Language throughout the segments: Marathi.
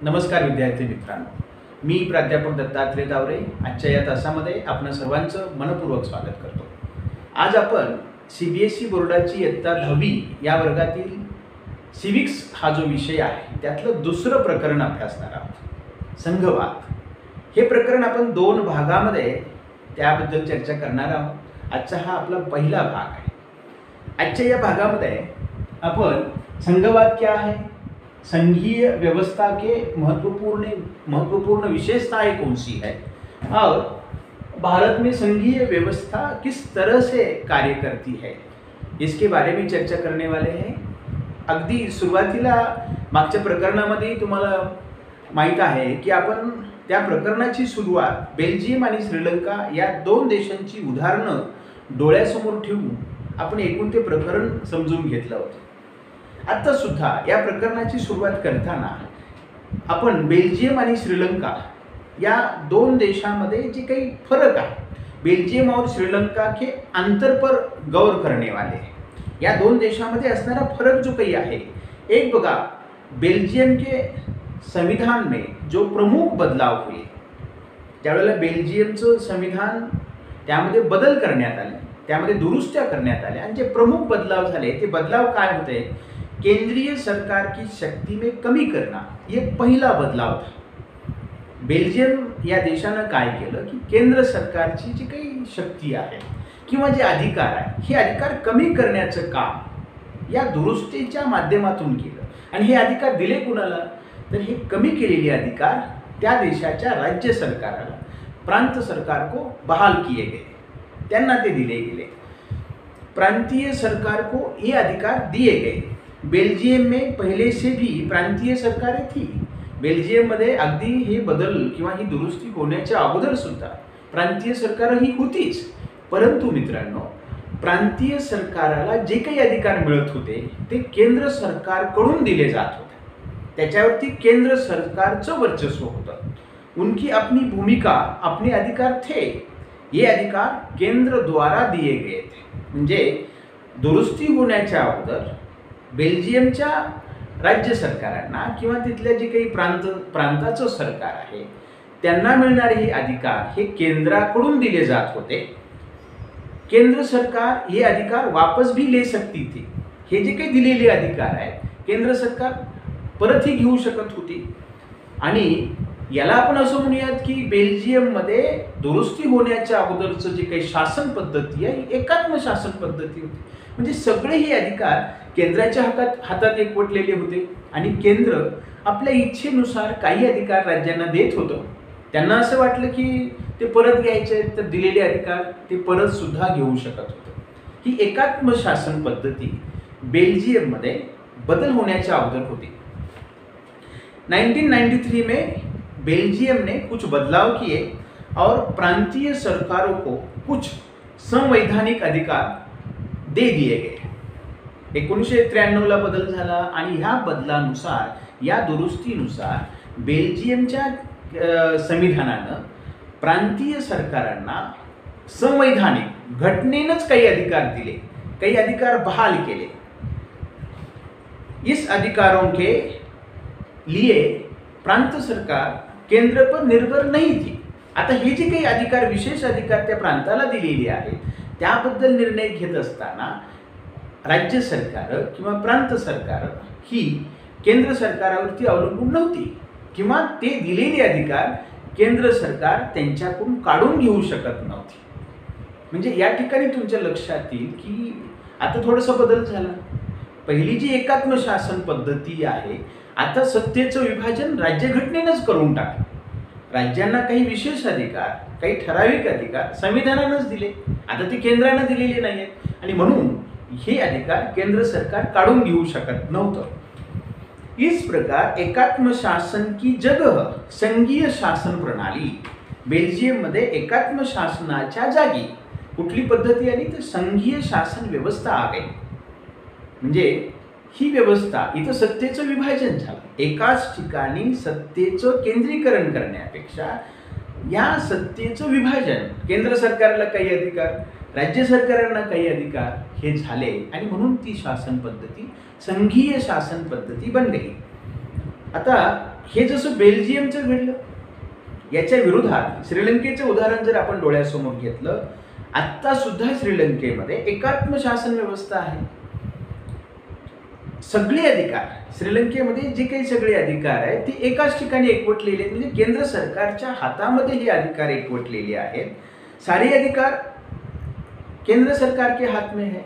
नमस्कार विद्यार्थी मित्रांनो, मी प्राध्यापक दत्तात्रय तावरे आजच्या या तासामध्ये आपण सर्वांचं मनपूर्वक स्वागत करतो। आज आपण CBSE बोर्डाची इयत्ता 10वी या वर्गातील सिविक्स हा जो विषय आहे त्यातलं दुसरं प्रकरण अभ्यासणार आहोत, संघवाद। हे प्रकरण आपण दोन भागामध्ये त्याबद्दल चर्चा करणार आहोत। आजचा हा आपला पहिला भाग आहे। आजच्या या भागामध्ये आपण संघवाद क्या है, संघीय व्यवस्था के महत्वपूर्ण विशेषताएं कौन सी है और भारत में संघीय व्यवस्था किस तरह से कार्य करती है, इसके बारे में चर्चा करने वाले हैं। अगदी सुरुवातीला मागच्या प्रकरणामध्ये तुम्हाला माहित आहे की आपण त्या प्रकरणाची सुरुवात बेल्जियम आणि श्रीलंका या दोन देशांची उदाहरणं डोळ्यासमोर ठेवून आपण एकूण ते प्रकरण समजून घेतलं होतं। आता सुद्धा या प्रकरणाची सुरुवात करताना आपण बेल्जियम आणि श्रीलंका या दोन देशांमध्ये जे काही फरक आहे, बेल्जियम और श्रीलंका के अंतर पर गौर करने वाले हैं। या दोन देशांमध्ये असणारा फरक जो काही आहे, एक बघा, बेल्जियम के संविधान में जो प्रमुख बदलाव हुए, त्यावेळेला बेल्जियमचं संविधान त्यामध्ये बदल करण्यात आले, त्यामध्ये दुरुस्त्या करण्यात आल्या आणि जे प्रमुख बदलाव झाले ते बदलाव काय होते, केंद्रीय सरकार की शक्ति में कमी करना, ये पहिला बदलाव था। बेल्जियम या देशानं काय केलं की केंद्र सरकारची जी काही शक्ती आहे किंवा जे अधिकार आहे, हे अधिकार कमी करण्याचं काम या दुरुस्तीच्या माध्यमातून केलं। आणि हे अधिकार दिले कुणाला, तर हे कमी केलेले अधिकार त्या देशाच्या राज्य सरकाराला, प्रांत सरकार को बहाल किए गए, त्यांना ते दिले गेले। प्रांतीय सरकार को ये अधिकार दिए गए। बेल्जियम में पहले से भी प्रांतीय सरकारें थी। बेल्जियम मध्ये अगदी हे बदल किंवा ही दुरुस्ती होण्याच्या अगोदर सुद्धा प्रांतीय सरकार ही होतीच, परंतु मित्रांनो, प्रांतीय सरकाराला जे काही अधिकार मिळत होते ते केंद्र सरकारकडून दिले जात होते, त्याच्यावरती केंद्र सरकारचं वर्चस्व होतं। उनकी अपनी भूमिका, अपने अधिकार थे, ये अधिकार केंद्र द्वारा दिए गए थे। म्हणजे दुरुस्ती होण्याच्या अगोदर बेल्जियमच्या राज्य सरकारांना किंवा तिथल्या जे काही प्रांताचं सरकार आहे त्यांना मिळणारे हे अधिकार हे केंद्राकडून दिले जात होते। केंद्र सरकार ये अधिकार वापस भी ले सकती थी। हे जे काही दिलेले अधिकार आहेत केंद्र सरकार परतही घेऊ शकत होती। आणि याला आपण असं म्हणूयात की बेल्जियममध्ये दुरुस्ती होण्याच्या अगोदरचं जे काही शासन पद्धती आहे एकात्म शासन पद्धती होती। म्हणजे सगळे हे अधिकार केंद्राच्या हातात एकवटलेले होते आणि केंद्र आपल्या इच्छेनुसार काही अधिकार राज्यांना देत होतं। त्यांना असं वाटलं की ते परत घ्यायचे तर दिलेले अधिकार ते परत सुद्धा घेऊ शकत होते। ही एकात्म शासन पद्धती बेल्जियममध्ये बदल होण्याच्या अगोदर होती। 1993 में बेल्जियम ने कुछ बदलाव किए और प्रांतीय सरकारों को कुछ संवैधानिक अधिकार दे दिए गए। 1993 ला बदल झाला आणि ह्या बदलानुसार, या दुरुस्तीनुसार बेल्जियमच्या संविधानानं प्रांतीय सरकारांना संवैधानिक घटनेनंच काही अधिकार दिले, काही अधिकार बहाल केले। इस अधिकारों के लिए प्रांत सरकार केंद्र पर निर्भर नहीं थी। आता हे जे काही अधिकार, विशेष अधिकार त्या प्रांताला दिलेले आहेत त्याबद्दल निर्णय घेत असताना राज्य सरकार किंवा प्रांत सरकार ही केंद्र सरकारावरती अवलंबून नव्हती किंवा ते दिलेले अधिकार केंद्र सरकार त्यांच्याकडून काढून घेऊ शकत नव्हती। म्हणजे या ठिकाणी तुमच्या लक्षात येईल की आता थोडासा बदल झाला। पहिली जी एकात्म शासन पद्धती आहे, आता सत्तेचं विभाजन राज्यघटनेनंच करून टाकलं। राज्यांना काही विशेष अधिकार, काही ठराविक अधिकार संविधानानंच दिले, आता ते केंद्रानं दिलेले नाहीत आणि म्हणून हे अधिकार केंद्र सरकार काढून घेऊ शकत नव्हतं। इस प्रकार एकात्म शासन की जगह संघीय शासन प्रणाली, बेल्जियममध्ये एकात्म शासनाच्या जागी कुठली पद्धती आली तर संघीय शासन व्यवस्था आ गई। म्हणजे ही व्यवस्था, इथं सत्तेचं विभाजन झालं। एकाच ठिकाणी सत्तेचं केंद्रीकरण करण्यापेक्षा या सत्तेचं विभाजन, केंद्र सरकारला काही अधिकार, राज्य सरकारांना काही अधिकार हे झाले आणि म्हणून ती शासन पद्धती संघीय शासन पद्धती बन गई। आता हे जसं बेल्जियमचं घडलं, याच्या विरोधात श्रीलंकेचं उदाहरण जर आपण डोळ्यासमोर घेतलं, आत्ता सुद्धा श्रीलंकेमध्ये एकात्म शासन व्यवस्था आहे. सगळे अधिकार श्रीलंकेमध्ये जे काही सगळे अधिकार आहेत ते एकाच ठिकाणी एकवटलेले आहेत. म्हणजे केंद्र सरकारच्या हातामध्ये हे अधिकार एकवटलेले आहेत. सारे अधिकार केंद्र सरकार के हात में है.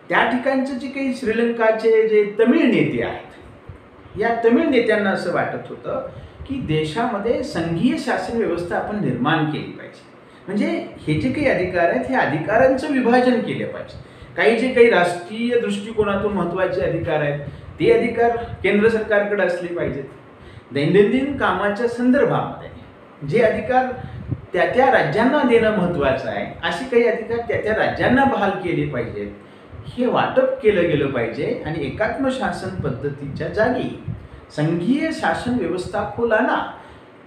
त्या ठिकाणचे जे काही श्रीलंकाचे जे तमिळ नेते आहेत, या तमिळ नेत्यांना असं वाटत होतं की देशामध्ये संघीय शासन व्यवस्था आपण निर्माण केली पाहिजे. म्हणजे हे जे काही अधिकार आहेत, हे अधिकारांचं विभाजन केलं पाहिजे. काही जे काही राष्ट्रीय दृष्टिकोनातून महत्त्वाचे अधिकार आहेत, ते अधिकार केंद्र सरकारकडे असले पाहिजेत. दैनंदिन कामाच्या संदर्भामध्ये जे अधिकार त्या त्या राज्यांना देणं महत्त्वाचं आहे, असे काही अधिकार त्या त्या राज्यांना बहाल केले पाहिजेत. हे वाटप केलं गेलं पाहिजे आणि एकात्म शासन पद्धतीच्या जागी संघीय शासन व्यवस्था को लाना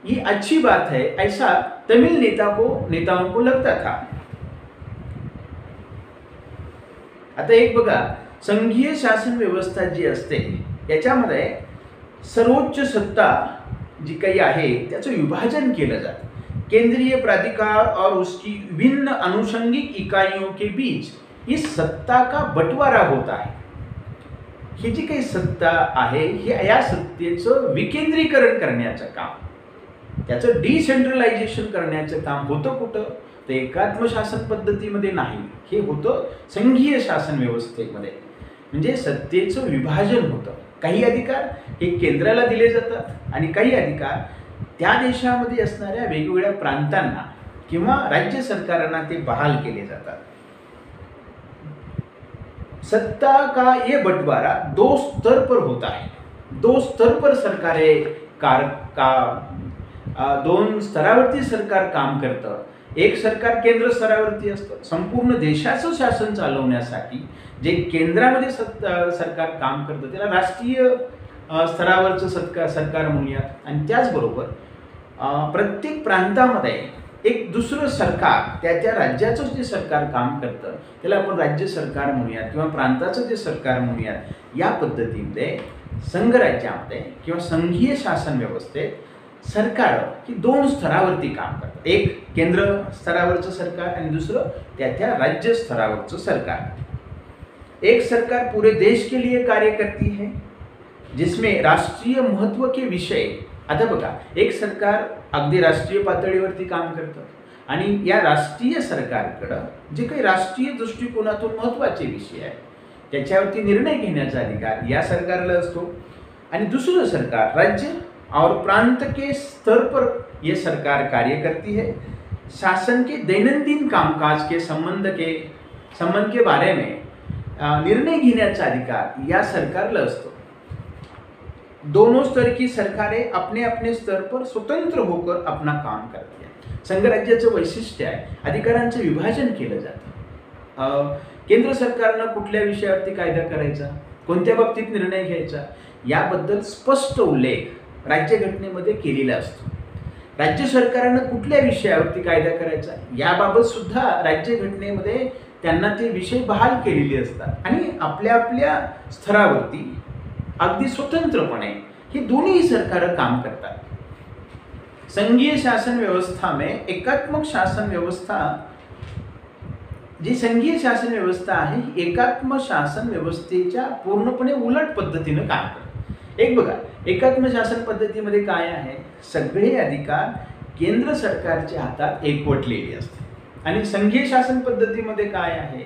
ये अच्छी बात है, ऐसा तमिल नेताओं को लगता था. आता एक बघा, संघीय शासन व्यवस्था जी असते याच्यामध्ये सर्वोच्च सत्ता जी काही आहे त्याचं विभाजन केलं जातं. केंद्रीय प्राधिकार और उसकी विभिन्न अनुषंगिक इकाइयों के बीच इस सत्ता का बंटवारा होता है. ही जी काही सत्ता आहे, हे या सत्तेचं विकेंद्रीकरण करण्याचं काम, त्याचं डिसेंट्रलायझेशन करण्याचं काम होतं कुठं, तर एकात्म शासन पद्धतीमध्ये नाही, हे होतं संघीय शासन व्यवस्थेमध्ये. म्हणजे सत्तेचं विभाजन होतं. काही अधिकार हे केंद्राला दिले जातात आणि काही अधिकार त्या देशामध्ये असणाऱ्या वेगवेगळ्या प्रांतांना किंवा राज्य सरकारांना ते बहाल केले जातात. सत्ता का ये बंटवारा दो स्तर पर होता है. दो स्तर पर दोन स्तरावरती सरकार काम करतं. एक सरकार केंद्र स्तरावरती असतं, संपूर्ण देशाचं शासन चालवण्यासाठी जे केंद्रामध्ये सरकार काम करतं त्याला राष्ट्रीय स्तरावरचं सरकार म्हणूयात. आणि त्याचबरोबर प्रत्येक प्रांतामध्ये एक दुसरं सरकार त्या त्या राज्याचं जे सरकार काम करतं त्याला आपण राज्य सरकार म्हणूयात किंवा प्रांताचं जे सरकार म्हणूयात. या पद्धतीमध्ये संघराज्यामध्ये किंवा संघीय शासन व्यवस्थेत सरकार ही दोन स्तरावरती काम करतात. एक केंद्र स्तरावरचं सरकार आणि दुसरं त्या त्या राज्य स्तरावरचं सरकार. एक सरकार पूरे देश के लिए कार्य करती है जिसमें राष्ट्रीय महत्व के विषय. आता बघा, एक सरकार अगदी राष्ट्रीय पातळीवरती काम करतं आणि या राष्ट्रीय सरकारकडं जे काही राष्ट्रीय दृष्टिकोनातून महत्त्वाचे विषय आहेत त्याच्यावरती निर्णय घेण्याचा अधिकार या सरकारला असतो. आणि दुसरं सरकार राज्य और प्रांत के स्तर पर ये सरकार कार्य करती है. शासन के दैनंदिन कामकाज के संबंध के बारे में निर्णय घेण्याचा अधिकार या सरकारला असतो. दोनों स्तर की सरकारें अपने अपने स्तर पर स्वतंत्र होकर अपना काम करती है. संघराज्याचं वैशिष्ट्य आहे अधिकारांचं विभाजन केलं जातं. केंद्र सरकारनं कुठल्या विषयावरती कायदा करायचा, कोणत्या बाबतीत निर्णय घ्यायचा याबद्दल स्पष्ट उल्लेख राज्यघटनेमध्ये केलेला असतो. राज्य सरकारनं कुठल्या विषयावरती कायदा करायचा याबाबत सुद्धा राज्यघटनेमध्ये त्यांना ते विषय बहाल केलेले असतात आणि आपल्या आपल्या स्तरावरती अगदी स्वतंत्रपणे ही दोन्ही सरकारं काम करतात. संघीय शासन व्यवस्था में एकात्मक शासन व्यवस्था, जी संघीय शासन व्यवस्था आहे ही एकात्म शासन व्यवस्थेच्या पूर्णपणे उलट पद्धतीनं काम करते. एक बघा, एकात्म शासन पद्धतीमध्ये काय आहे, सगळे अधिकार केंद्र सरकारच्या हातात एकवटलेले असतात. आणि संघीय शासन पद्धतीमध्ये काय आहे,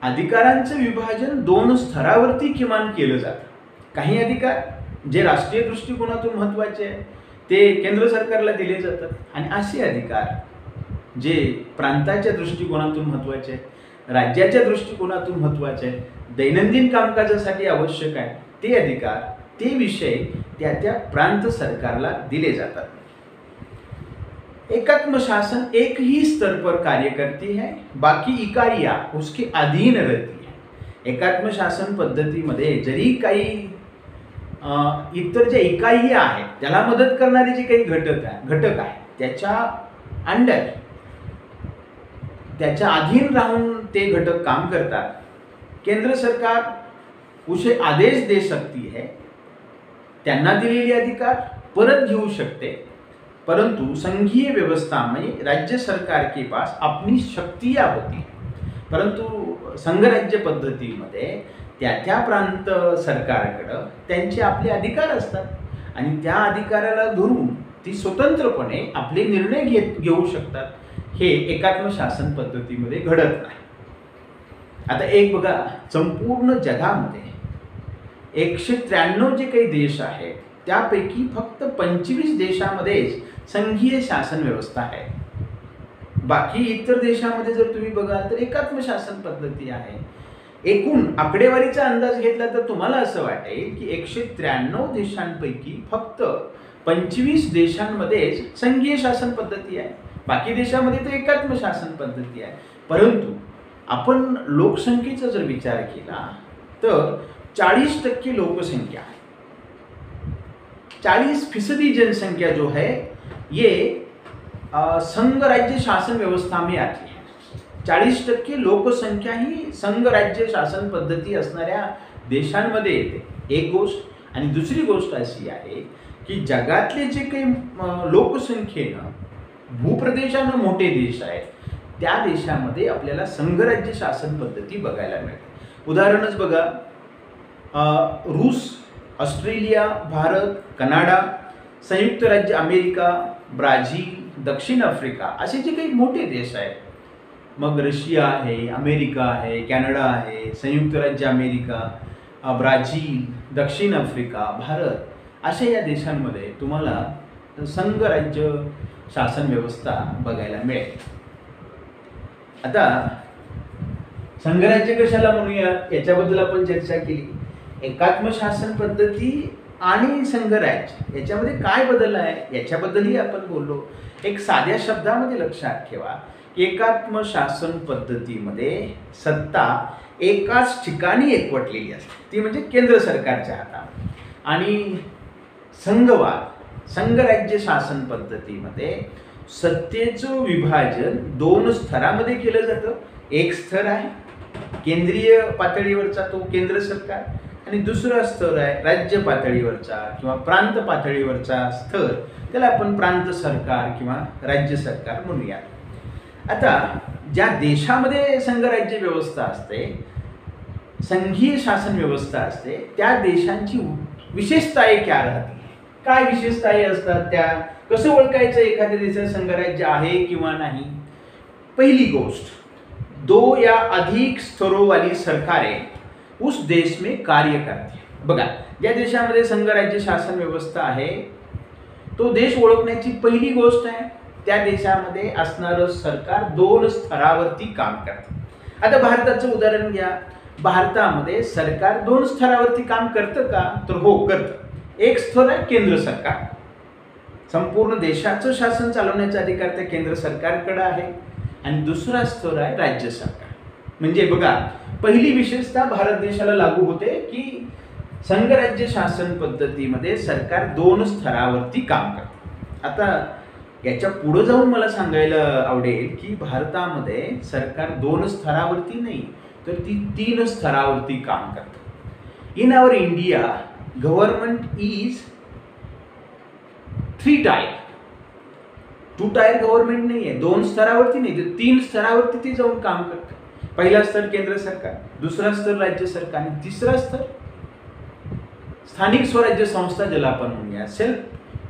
अधिकारांचं विभाजन दोन स्तरावरती किमान केलं जातं. काही अधिकार जे राष्ट्रीय दृष्टिकोनातून महत्त्वाचे आहे ते केंद्र सरकारला दिले जातात आणि असे अधिकार जे प्रांताच्या दृष्टिकोनातून महत्त्वाचे आहेत, राज्याच्या दृष्टिकोनातून महत्त्वाचे आहेत, दैनंदिन कामकाजासाठी आवश्यक आहे ते अधिकार, ते विषय त्या त्या प्रांत सरकारला दिले जातात. एकात्म शासन एक ही स्तर पर कार्य करती है, बाकी इकाइयां उसके अधीन रहती है. एकात्म शासन पद्धतीमध्ये जरी काही इतर जे इकाई आहेत त्याला मदत करणारे जे काही घटक आहे त्याच्या अंडर, त्याच्या अधीन राहून ते घटक काम करतात. केंद्र सरकार उसे आदेश दे सकती है, त्यांना दिलेले अधिकार परत घेऊ शकते, परंतु संघीय व्यवस्था में राज्य सरकार के पास अपनी शक्तियाँ होती हैं. परंतु संघराज्य पद्धतीमध्ये त्या प्रांत सरकारकडं त्यांचे आपले अधिकार असतात आणि त्या अधिकाराला धरून ती स्वतंत्रपणे आपले निर्णय घेऊ शकतात. हे एकात्म शासन पद्धतीमध्ये घडत नाही. आता एक बघा, संपूर्ण जगामध्ये 193 जे काही देश आहेत त्यापैकी फक्त 25 देशामध्येच संघीय शासन व्यवस्था आहे. बाकी इतर देशामध्ये जर तुम्ही बघाल तर एकात्म शासन पद्धती आहे. एकूण आकडेवारीचा अंदाज घेतला तर तुम्हाला असं वाटेल की 193 देशांपैकी फक्त 25 देशांमध्येच संघीय शासन पद्धती आहे, बाकी देशामध्ये तर एकात्म शासन पद्धती आहे. परंतु आपण लोकसंख्येचा जर विचार केला तर 40% लोकसंख्या, 40% जनसंख्या जो है ये संघ राज्य शासन व्यवस्था में आती है. 40% लोकसंख्या ही संघ राज्य शासन पद्धती असणाऱ्या देशांमध्ये येते, एक गोष्ट. आणि दुसरी गोष्ट अशी आहे की जगातले जे काही लोकसंख्येनं भूप्रदेशानं मोठे देश आहेत त्या देशामध्ये आपल्याला संघराज्य शासन पद्धती बघायला मिळते. उदाहरणच बघा, रूस, ऑस्ट्रेलिया, भारत, कनाडा, संयुक्त राज्य अमेरिका, ब्राझील, दक्षिण आफ्रिका असे जे काही मोठे देश आहेत, मग रशिया आहे, अमेरिका आहे, कॅनडा आहे, संयुक्त राज्य अमेरिका, ब्राझील, दक्षिण आफ्रिका, भारत अशा या देशांमध्ये तुम्हाला संघराज्य शासन व्यवस्था बघायला मिळेल. आता संघराज्य कशाला म्हणूया याच्याबद्दल आपण चर्चा केली. एकात्म शासन पद्धती आणि संघराज्य याच्यामध्ये काय बदल आहे याच्याबद्दलही आपण बोललो. एक साध्या शब्दामध्ये लक्षात ठेवा, एकात्म शासन पद्धतीमध्ये सत्ता एकाच ठिकाणी एकवटलेली असते, ती म्हणजे केंद्र सरकारच्या हातात. आणि संघराज्य शासन पद्धतीमध्ये सत्तेचं विभाजन 2 स्तरामध्ये केलं जातं. एक स्तर आहे केंद्रीय पातळीवरचा, तो केंद्र सरकार, आणि दुसरा स्तर आहे राज्य पातळीवरचा किंवा प्रांत पातळीवरचा स्तर, त्याला आपण प्रांत सरकार किंवा राज्य सरकार म्हणूया. आता ज्या देशामध्ये संघराज्य व्यवस्था असते, संघीय शासन व्यवस्था असते, त्या देशांची विशेषताए क्या राहते, काय विशेषताए असतात त्या, कसं ओळखायचं एखाद्या देशात संघराज्य आहे किंवा नाही. पहिली गोष्ट, 2 या अधिक स्तरों वाली सरकारें उस देश में कार्य करती है. बघा, ज्या देशामध्ये संघराज्य शासन व्यवस्था आहे तो देश ओळखण्याची पहिली गोष्ट आहे त्या देशामध्ये असणारं सरकार 2 स्तरावरती काम करते. आता भारताचं उदाहरण घ्या. भारतामध्ये सरकार 2 स्तरावरती काम करतं का, तर हो करतं. एक स्तर आहे केंद्र सरकार, संपूर्ण देशाचं शासन चालवण्याचा अधिकार त्या केंद्र सरकारकडे आहे, आणि दुसरा स्तर आहे राज्य सरकार. म्हणजे बघा, पहिली विशेषता भारत देशाला लागू होते की संघराज्य शासन पद्धतीमध्ये सरकार 2 स्तरावरती काम करते. आता याच्या पुढे जाऊन मला सांगायला आवडेल की भारतामध्ये सरकार 2 स्तरावरती नाही तर ती 3 स्तरावरती काम करते. In our India government is 3 tier. 2 tier government नाही आहे, 2 स्तरावरती नाही तर 3 स्तरावरती ती जाऊन काम करते. पहिला स्तर केंद्र सरकार, दुसरा स्तर राज्य सरकार आणि तिसरा स्तर स्थानिक स्वराज्य संस्था, ज्याला आपण म्हणूया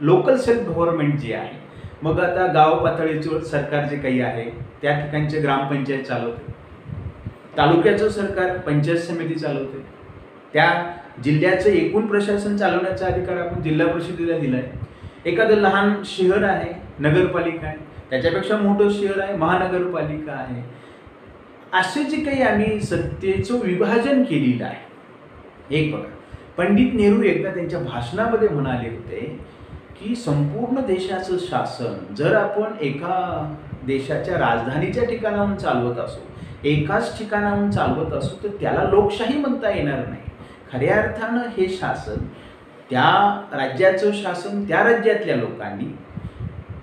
लोकल सेल्फ गव्हर्नमेंट जे आहे. मग आता गाव पातळीवर सरकार जे काही आहे त्या ठिकाणचे ग्रामपंचायत चालवते, तालुक्याचं सरकार पंचायत समिती चालवते, त्या जिल्ह्याचं एकूण प्रशासन चालवण्याचा अधिकार आपण जिल्हा परिषदेला दिला आहे. एखादं लहान शहर आहे नगरपालिका आहे, त्याच्यापेक्षा मोठं शहर आहे महानगरपालिका आहे. असे जे काही आम्ही सत्तेचं विभाजन केलेलं आहे. एक बघा, पंडित नेहरू एकदा त्यांच्या भाषणामध्ये म्हणाले होते की संपूर्ण देशाचं शासन जर आपण एका देशाच्या राजधानीच्या ठिकाणाहून चालवत असू, एकाच ठिकाणाहून चालवत असू, तर त्याला लोकशाही म्हणता येणार नाही. खऱ्या अर्थानं हे शासन, त्या राज्याचं शासन त्या राज्यातल्या लोकांनी,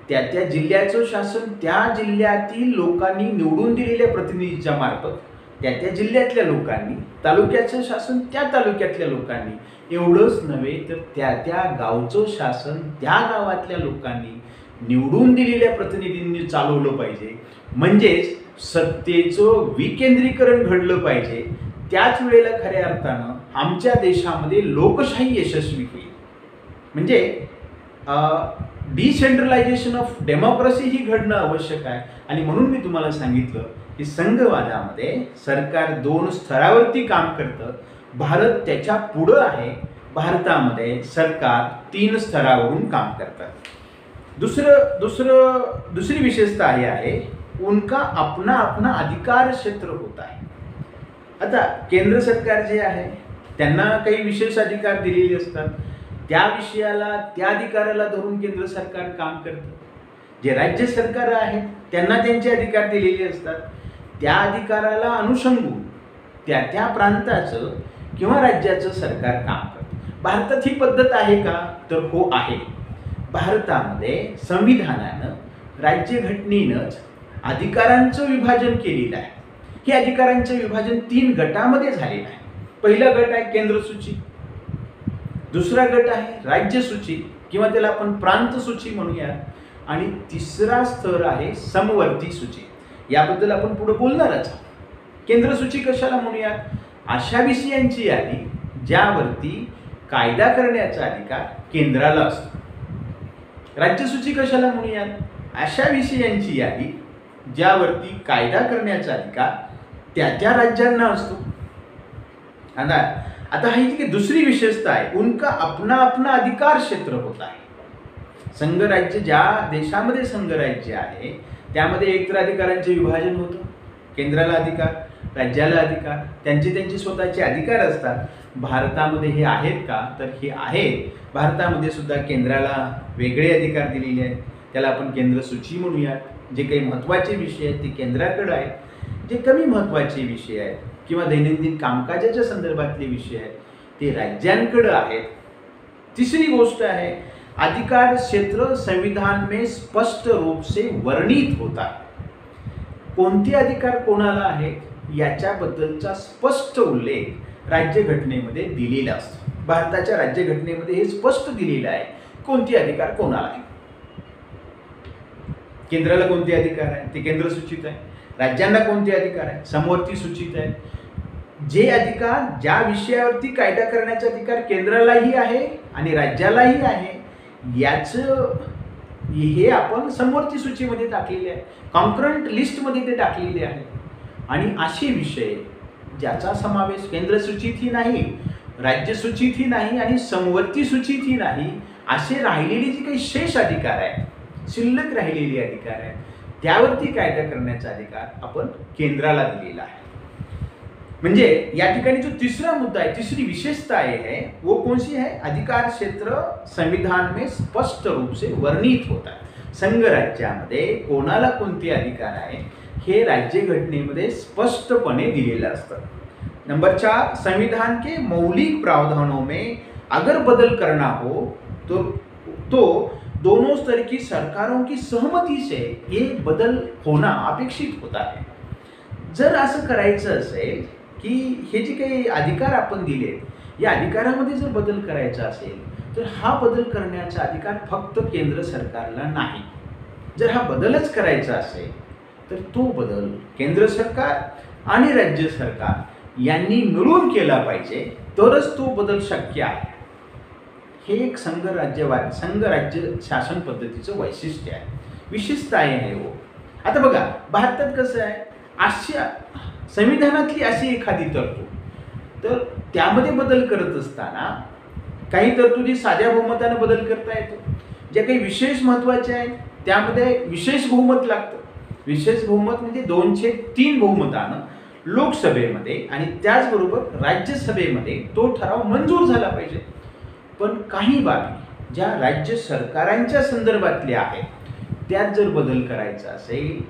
त्या जिल्ह्याचं शासन त्या जिल्ह्यातील लोकांनी निवडून दिलेल्या प्रतिनिधीच्या मार्फत त्या जिल्ह्यातल्या लोकांनी, तालुक्याचं शासन त्या तालुक्यातल्या लोकांनी एवढंच नव्हे तर त्या त्या गावचं शासन त्या गावातल्या लोकांनी निवडून दिलेल्या प्रतिनिधींनी चालवलं पाहिजे. म्हणजेच सत्तेचं विकेंद्रीकरण घडलं पाहिजे. त्याच वेळेला खऱ्या अर्थानं आमच्या देशामध्ये लोकशाही यशस्वी होईल. म्हणजे डिसेंट्रलायझेशन ऑफ डेमोक्रेसी ही घडणं आवश्यक आहे. आणि म्हणून मी तुम्हाला सांगितलं की संघवादामध्ये सरकार 2 स्तरावरती काम करतं. भारत त्याच्या पुढं आहे. भारतामध्ये सरकार 3 स्तरावरून काम करतात. दुसरी विशेषता ही आहे उनका अपना अपना अधिकार क्षेत्र होता है. आता केंद्र सरकार जे आहे त्यांना काही विशेष अधिकार दिलेले असतात. त्या विषयाला त्या अधिकाराला धरून केंद्र सरकार काम करतं. जे राज्य सरकार आहेत त्यांना त्यांचे अधिकार दिलेले असतात. त्या अधिकाराला अनुषंगून त्या त्या प्रांताचं किंवा राज्याचं सरकार काम करतं. भारतात ही पद्धत आहे का? तर हो आहे. भारतामध्ये संविधानानं राज्यघटनेनंच अधिकारांचं विभाजन केलेलं आहे. हे अधिकारांचं विभाजन 3 गटामध्ये झालेलं आहे. पहिला गट आहे केंद्र सूची, दुसरा गट आहे राज्य सूची किंवा त्याला आपण प्रांत सूची म्हणूया, आणि तिसरा स्तर आहे समवर्ती सूची. याबद्दल आपण पुढे बोलणारच. केंद्र सूची कशाला म्हणूया? अशा विषयांची यादी ज्यावरती कायदा करण्याचा अधिकार केंद्राला असतो. राज्यसूची कशाला म्हणूयात? अशा विषयांची यादी ज्यावरती कायदा करण्याचा अधिकार त्या त्या राज्यांना असतो. आता ही जी दुसरी विशेषता आहे उनका अपना अपना अधिकार क्षेत्र होता है. संघराज्य ज्या देशामध्ये संघराज्य आहे त्यामध्ये एकतर अधिकारांचे विभाजन होतं. केंद्राला अधिकार, राज्याला अधिकार, त्यांचे स्वतःचे अधिकार असतात. भारतामध्ये हे आहेत का? तर हे आहेत. भारतामध्ये सुद्धा केंद्राला वेगळे अधिकार दिलेले आहेत. त्याला आपण केंद्र सूची म्हणूयात. जे काही महत्त्वाचे विषय आहेत ते केंद्राकडे आहेत. जे कमी महत्त्वाचे विषय आहेत किंवा दैनंदिन कामकाजाच्या संदर्भातले विषय आहेत ते राज्यांकडे आहेत. तिसरी गोष्ट आहे अधिकार क्षेत्र संविधान में स्पष्ट रूप से वर्णित होता. कोणते अधिकार कोणाला आहेत याच्याबद्दलचा स्पष्ट उल्लेख राज्यघटनेमध्ये दिलेला असतो. भारताच्या राज्यघटनेमध्ये हे स्पष्ट दिलेलं आहे कोणते अधिकार कोणाला आहे. केंद्राला कोणते अधिकार आहे ते केंद्र सूचित आहे. राज्यांना कोणते अधिकार आहे समवर्ती सूचित आहे. जे अधिकार ज्या विषयावरती कायदा करण्याचा अधिकार केंद्रालाही आहे आणि राज्यालाही आहे याचं हे आपण समवर्ती सूचीमध्ये टाकलेले आहे. कॉन्करंट लिस्टमध्ये ते टाकलेले आहे. आणि असे विषय ज्याचा समावेश केंद्र सूचीतही नाही, राज्य सूचीतही नाही आणि समवर्ती सूचीतही नाही असे राहिलेले जे काही शेष अधिकार आहेत, शिल्लक राहिलेले अधिकार आहेत त्यावरती कायदा करण्याचा अधिकार आपण केंद्राला दिलेला आहे. म्हणजे या ठिकाणी जो तिसरा मुद्दा आहे, तिसरी विशेषता है वो कौन सी है? अधिकार क्षेत्र संविधान में स्पष्ट रूप से वर्णित होता है. संघराज्यामध्ये कोणाला कोणते अधिकार आहे हे राज्यघटनेमध्ये स्पष्टपणे दिलेलं असतं. नंबर 4, संविधान के मौलिक प्रावधानों में अगर बदल करना हो तो दोनों स्तर की सरकारों की सहमति से ये बदल होना अपेक्षित होता है. जर असं करायचं असेल की हे जे काही अधिकार आपण दिलेत या अधिकारामध्ये जर बदल करायचा असेल तर हा बदल करण्याचा अधिकार फक्त केंद्र सरकारला नाही. जर हा बदलच करायचा असेल तर तो बदल केंद्र सरकार आणि राज्य सरकार यांनी मिळून केला पाहिजे तरच तो बदल शक्य आहे. हे एक संघराज्य शासन पद्धतीचं वैशिष्ट्य आहे, विशेषता आहे हो. आता बघा भारतात कसं आहे, अशा संविधानातली अशी एखादी तरतूद तर त्यामध्ये बदल करत असताना काही तरतुदी साध्या बहुमतानं बदल करता येतो. ज्या काही विशेष महत्त्वाच्या आहेत त्यामध्ये विशेष बहुमत लागतं. विशेष बहुमत म्हणजे 2/3 बहुमतानं लोकसभेमध्ये आणि त्याचबरोबर राज्यसभेमध्ये तो ठराव मंजूर झाला पाहिजे. पण काही बाबी ज्या राज्य सरकारांच्या संदर्भातल्या आहेत त्यात जर बदल करायचा असेल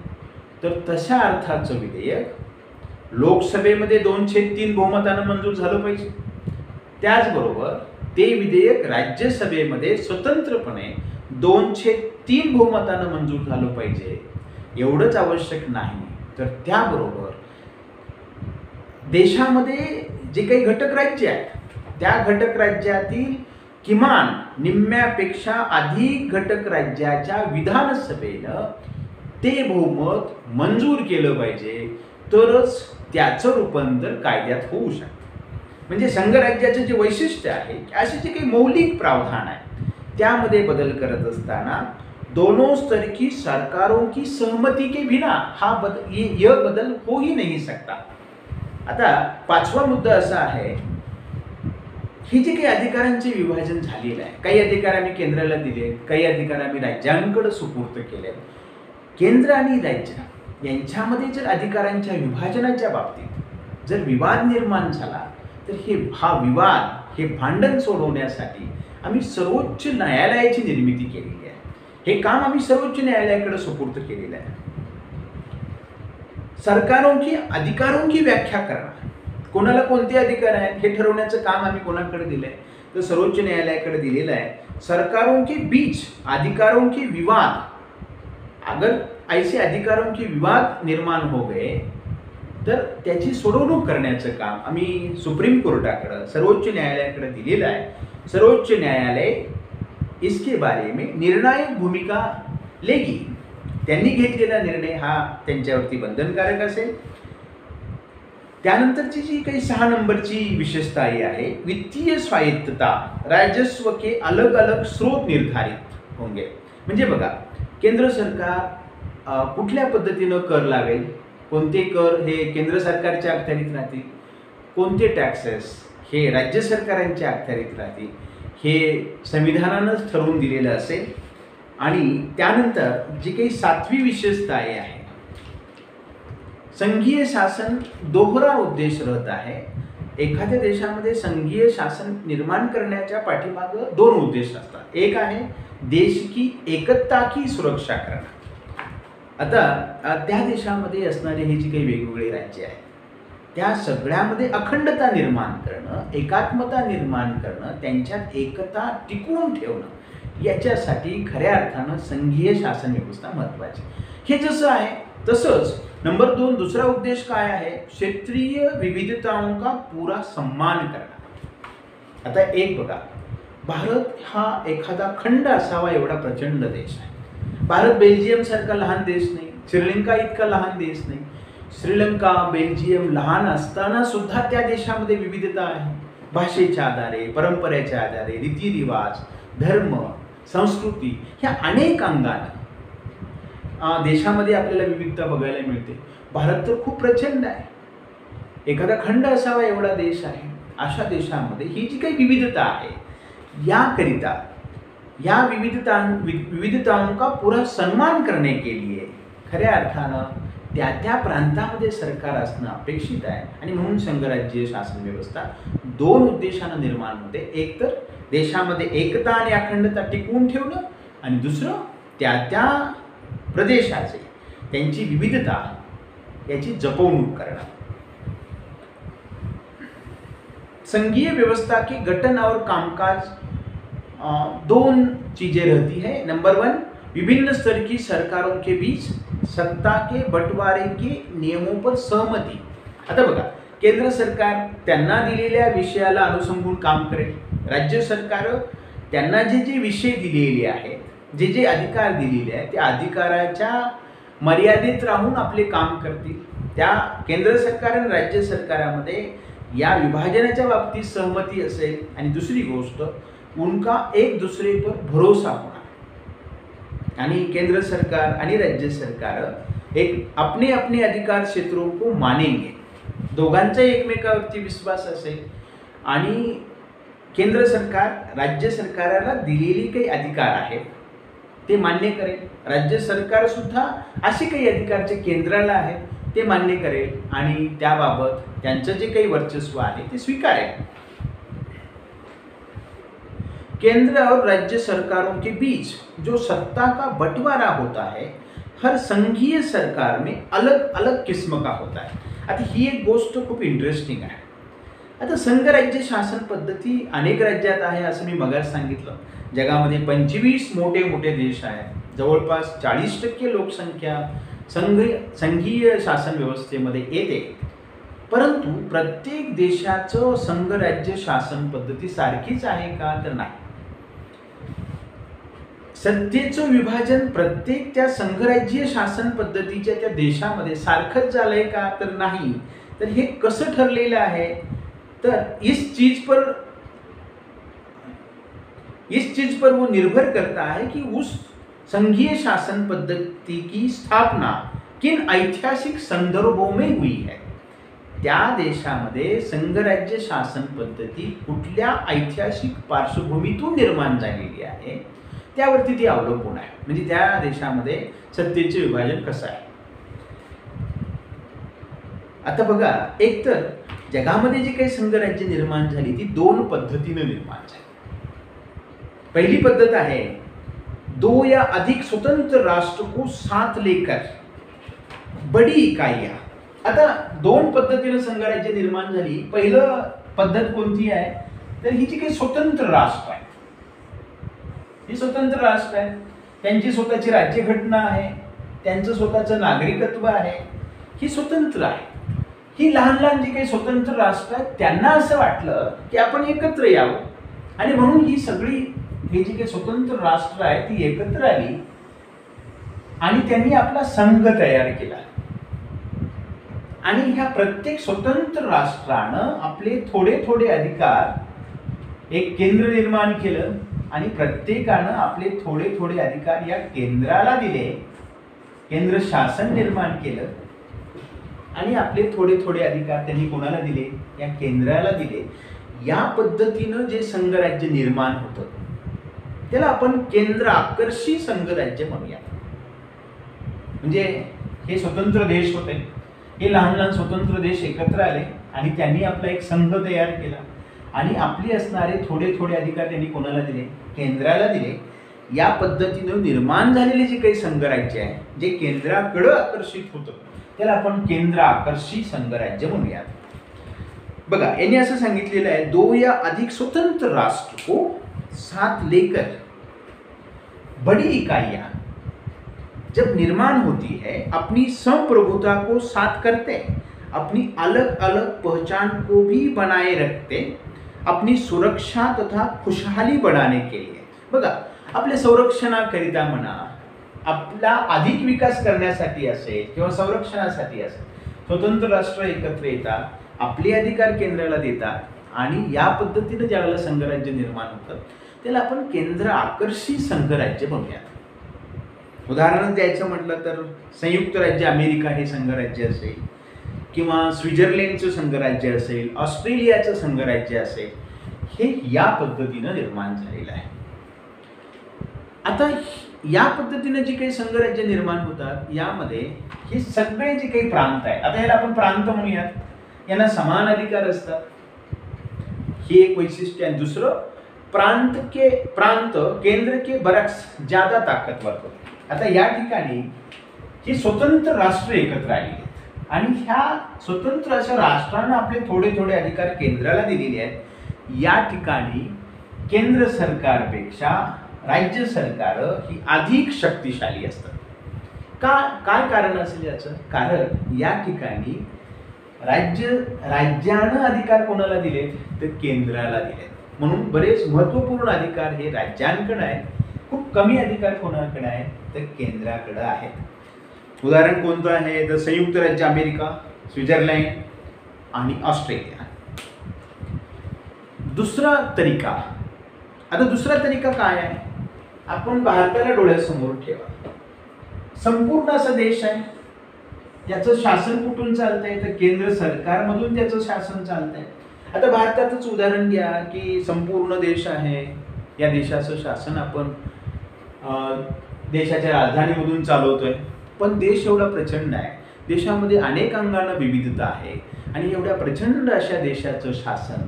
तर तशा अर्थाचं विधेयक लोकसभेमध्ये 2/3 बहुमतानं मंजूर झालं पाहिजे. त्याचबरोबर ते विधेयक राज्यसभेमध्ये स्वतंत्रपणे 2/3 बहुमतानं मंजूर झालं पाहिजे. एवढंच आवश्यक नाही तर त्याबरोबर देशामध्ये जे काही घटक राज्य आहेत त्या घटक राज्यातील किमान निम्म्यापेक्षा अधिक घटक राज्याच्या विधानसभेनं ते बहुमत मंजूर केलं पाहिजे, तरच त्याचं रूपांतर कायद्यात होऊ शकतं. म्हणजे संघराज्याचं जे वैशिष्ट्य आहे, असे जे काही मौलिक प्रावधान आहे, त्यामध्ये बदल करत असताना दोनों स्तर की सरकारों की सहमति के बिना यह बदल हो ही नहीं सकता. आता पाचवा मुद्दा असा आहे, हे जे काही अधिकारांचे विभाजन झालेलं आहे, काही अधिकार आम्ही केंद्राला दिले, काही अधिकार आम्ही राज्यांकडे सुपूर्द केले. केंद्र आणि राज्य यांच्यामध्ये जर अधिकारांच्या विभाजनाच्या बाबतीत जर विवाद निर्माण झाला, तर हा विवाद, हे भांडण सोडवण्यासाठी आम्ही सर्वोच्च न्यायालयाची निर्मिती केलेली आहे. हे काम आम्ही सर्वोच्च न्यायालयाकडे सुपूर्द केलेलं आहे. सरकारों की अधिकारों की व्याख्या करना, कोणाला कोणते अधिकार आहेत हे ठरवण्याचं काम आम्ही कोणाकडे दिलंय, तर सर्वोच्च न्यायालयाकडे दिलेलं आहे. सरकारों के बीच अधिकारों के विवाद, अगर ऐसे अधिकारों के विवाद निर्माण हो गए तर त्याची सोडवणूक करण्याचं काम आम्ही सुप्रीम कोर्टाकडे, सर्वोच्च न्यायालयाकडे दिलेलं आहे. सर्वोच्च न्यायालय इसके बारे में निर्णायक भूमिका लेगी. त्यांनी घेतलेला निर्णय हा त्यांच्यावरती बंधनकारक असेल. त्यानंतरची जी काही 6 नंबरची विशेषता आहे, वित्तीय स्वायत्तता, राजस्व के अलग अलग स्रोत निर्धारित होंगे. म्हणजे बघा, केंद्र सरकार कुठल्या पद्धतीनं कर लावेल, कोणते कर हे केंद्र सरकारच्या अखत्यारीत राहतील, कोणते टॅक्सेस हे राज्य सरकारांच्या अखत्यारीत राहतील, हे संविधानानंच ठरवून दिलेलं असेल. आणि त्यानंतर जी काही 7वी विशेषता आहे, संघीय शासन दोहरा उद्देश रहत आहे. एखाद्या देशामध्ये संघीय शासन निर्माण करण्याच्या पाठीमागे 2 उद्देश असतात. एक आहे देश की एकता की सुरक्षा करणं. आता त्या देशामध्ये असणारे हे जी काही वेगवेगळे राज्य आहेत, त्या सगळ्यामध्ये अखंडता निर्माण करणं, एकात्मता निर्माण करणं, त्यांच्यात एकता टिकवून ठेवणं, याच्यासाठी खऱ्या अर्थानं संघीय शासन व्यवस्था महत्त्वाची. हे जसं आहे तसंच नंबर 2 दुसरा उद्देश काय आहे, क्षेत्रीय विविधताओं का पूरा सम्मान करणं. आता एक बघा, भारत हा एखादा खंड असावा एवढा प्रचंड देश आहे. भारत बेल्जियम सारखा लहान देश नाही, श्रीलंका इतका लहान देश नाही. श्रीलंका, बेल्जियम लहान असताना सुद्धा त्या देशामध्ये विविधता आहे. भाषेच्या आधारे, परंपरेच्या आधारे, रीतिरिवाज, धर्म, संस्कृती, ह्या अनेक अंगाने देशामध्ये आपल्याला विविधता बघायला मिळते. भारत तर खूप प्रचंड आहे, एखादा खंड असावा एवढा देश आहे. अशा देशामध्ये ही जी काही विविधता आहे, याकरिता या विविधताओं का पूरा सम्मान करने के लिए खऱ्या अर्थानं त्या प्रांतामध्ये सरकार असणं अपेक्षित आहे. आणि म्हणून संघराज्य शासन व्यवस्था 2 उद्देशानं निर्माण होते. एक तर देशामध्ये एकता आणि अखंडता टिकवून ठेवणं, आणि दुसरं त्या प्रदेशाचे, त्यांची विविधता याची जपवणूक करणं. संघीय व्यवस्था की गठन और कामकाज 2 चीजें रहती है. नंबर 1, विभिन्न स्तर की सरकारों के बीच सत्ता के बंटवारे के नियमों पर सहमति. आता बघा, केंद्र सरकार त्यांना दिलेल्या विषयाला अनुसंधान काम करेल. राज्य सरकार त्यांना जे विषय दिलेले आहेत, जे अधिकार दिलेले आहेत, त्या अधिकाराच्या मर्यादेत राहून आपले काम करतील. त्या केंद्र सरकार आणि राज्य सरकारामध्ये या विभाजनाच्या बाबतीत सहमती असेल. आणि दुसरी गोष्ट, उनका एक दूसरे पर भरोसा होना. यानी केंद्र सरकार आणि राज्य सरकार एक अपने अपने अधिकार क्षेत्रों को मानेंगे. दोघांचा एकमेकावरती विश्वास असेल आणि केंद्र सरकार राज्य सरकाराला दिलेली काही अधिकार आहेत ते मान्य करेल. राज्य सरकार सुद्धा असे काही अधिकार जे केंद्राला आहेत ते मान्य करेल आणि त्याबाबत त्यांचं जे काही वर्चस्व आहे ते स्वीकारेल. केंद्र और राज्य सरकारों के बीच जो सत्ता का बंटवारा होता है, हर संघीय सरकार में अलग अलग किस्म का होता है. आता ही एक गोष्ट खूप इंटरेस्टिंग आहे. आता संघराज्य शासन पद्धती अनेक राज्यात आहे, असं मी मगाच सांगितलं. जगामध्ये 25 मोठे मोठे देश आहेत. जवळपास 40% लोकसंख्या संघीय शासन व्यवस्थेमध्ये येते. परंतु प्रत्येक देशाचं संघराज्य शासन पद्धती सारखीच आहे का, तर नाही. सत्तेचं विभाजन प्रत्येक त्या संघराज्यीय शासन पद्धतीच्या त्या देशामध्ये सारखंच झालंय का, तर नाही. तर हे कसं ठरलेलं आहे, तर इस चीज पर वो निर्भर करता है कि उस संघीय शासन पद्धति की स्थापना किन ऐतिहासिक संदर्भों में हुई है. त्या देशामध्ये संघराज्य शासन पद्धती कुठल्या ऐतिहासिक पार्श्वभूमीतून निर्माण झालेली आहे त्यावरती ती अवलंबून आहे. म्हणजे त्या देशामध्ये सत्तेचे विभाजन कसं आहे. आता बघा, एकतर जगामध्ये जी काही संघराज्य निर्माण झाली ती दोन पद्धतीने निर्माण झाली. पहली पद्धत आहे, दो या अधिक स्वतंत्र राष्ट्र को साथ लेकर बड़ी इकाइयां. आता दोन पद्धतीने संघराज्य निर्माण झाली. पहिलं पद्धत कोणती आहे, तर ही जी काही स्वतंत्र राष्ट्र आहे, ही स्वतंत्र राष्ट्र आहे, त्यांची स्वतःची राज्यघटना आहे, त्यांचं स्वतःचं नागरिकत्व आहे, ही स्वतंत्र आहे. ही लहान लहान जी काही स्वतंत्र राष्ट्र आहेत त्यांना असं वाटलं की आपण एकत्र यावं, आणि म्हणून ही सगळी ही जी काही स्वतंत्र राष्ट्र आहे ती एकत्र आली आणि त्यांनी आपला संघ तयार केला. आणि ह्या प्रत्येक स्वतंत्र राष्ट्रानं आपले थोडे थोडे अधिकार एक केंद्र निर्माण केलं आणि प्रत्येकानं आपले थोडे थोडे अधिकार या केंद्राला दिले. केंद्र शासन निर्माण केलं आणि आपले थोडे थोडे अधिकार त्यांनी कोणाला दिले, या केंद्राला दिले. या पद्धतीनं जे संघराज्य निर्माण होतं त्याला आपण केंद्र आकर्षी संघराज्य म्हणूया. म्हणजे हे स्वतंत्र देश होते, हे लहान लहान स्वतंत्र देश एकत्र आले आणि त्यांनी आपला एक संघ तयार केला आणि आपले असणारे थोडे थोडे अधिकार त्यांनी कोणाला दिले, केंद्राला दिले. या पद्धतीनं निर्माण झालेले जे काही संघराज्य आहे जे केंद्राकडे आकर्षित होतं त्याला आपण केंद्र आकर्षी संघराज्य म्हणूया. बघा, यांनी असं सांगितलेलं आहे, दो या अधिक स्वतंत्र राष्ट्र को साथ लेकर बड़ी इकाइयां जब निर्माण होती है अपनी संप्रभुता को साथ करते, अपनी अलग अलग पहचान को भी बनाए रखते, अपनी सुरक्षा तथा खुशहाली बढ़ाने के लिए. बघा, आपल्या संरक्षणाकरिता म्हणा, आपला अधिक विकास करण्यासाठी असेल किंवा संरक्षणासाठी असेल, स्वतंत्र राष्ट्र एकत्र येतात, आपले अधिकार केंद्राला देतात आणि या पद्धतीने ज्यावेळेला संघराज्य निर्माण होतं त्याला आपण केंद्र आकर्षी संघराज्य म्हणूया. उदाहरण द्यायचं म्हटलं तर संयुक्त राज्य अमेरिका हे संघराज्य असेल किंवा स्वित्झर्लंडचं संघराज्य असेल, ऑस्ट्रेलियाचं संघराज्य असेल, हे या पद्धतीनं निर्माण झालेलं आहे. आता या पद्धतीने जे काही संघराज्य निर्माण होतात यामध्ये हे सगळे जे काही प्रांत आहेत, आता याला आपण प्रांत म्हणूयात, यांना समान अधिकार असतात, हे एक वैशिष्ट्य आहे. दुसरं, प्रांत केंद्र के बरक्स ज्यादा ताकतवर होते. आता या ठिकाणी ही स्वतंत्र राष्ट्र एकत्र आली आहेत आणि ह्या स्वतंत्र अशा राष्ट्रांना आपले थोडे थोडे अधिकार केंद्राला दिलेले आहेत. या ठिकाणी केंद्र सरकारपेक्षा राज्य सरकार ही अधिक शक्तिशाली असतात. काय कारण असेल याचं? कारण या ठिकाणी राज्यानं अधिकार कोणाला दिलेत, तर केंद्राला दिलेत. म्हणून बरेच महत्त्वपूर्ण अधिकार हे राज्यांकडे आहेत, खूप कमी अधिकार कोणाकडे आहेत, तर केंद्राकडे आहेत. उदाहरण कोणतं आहे, तर संयुक्त राज्य अमेरिका, स्वित्झर्लंड आणि ऑस्ट्रेलिया. दुसरा तरीका काय आहे, आपण भारताला डोळ्यासमोर ठेवा. संपूर्ण असा देश आहे, याचं शासन कुठून चालतंय, तर केंद्र सरकारमधून त्याचं शासन चालतंय. आता भारतातच उदाहरण घ्या की संपूर्ण देश आहे, या देशाचं शासन आपण देशाच्या राजधानीमधून चालवतोय. पण देश एवढा प्रचंड आहे, देशामध्ये अनेक अंगाने विविधता आहे आणि एवढ्या प्रचंड अशा देशाचं शासन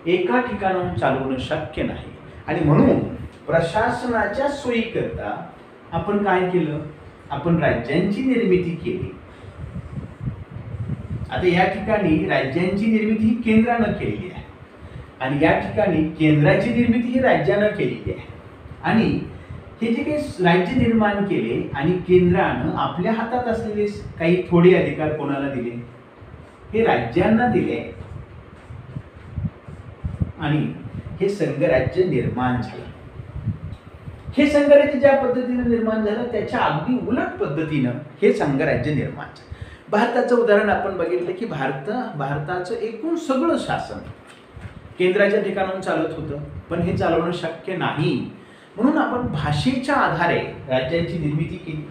एका ठिकाणाहून चालवणं शक्य नाही. आणि म्हणून प्रशासनाच्या सोयीकरता आपण काय केलं, आपण राज्यांची निर्मिती केली. आता या ठिकाणी राज्यांची निर्मिती ही केंद्रानं केलेली आहे आणि या ठिकाणी केंद्राची निर्मिती ही राज्यानं केलेली आहे. आणि हे जे काही राज्य निर्माण केले आणि केंद्रानं आपल्या हातात असलेले काही थोडे अधिकार कोणाला दिले, हे राज्यांना दिले आणि हे संघराज्य निर्माण झालं. हे संघराज्य ज्या पद्धतीने निर्माण झालं त्याच्या अगदी उलट पद्धतीनं हे संघराज्य निर्माण झालं. भारताचं उदाहरण आपण बघितलं की भारताचं एकूण सगळं शासन केंद्राच्या ठिकाणाहून चालत होतं, पण हे चालवणं शक्य नाही. म्हणून आपण भाषेच्या आधारे राज्यांची निर्मिती केली,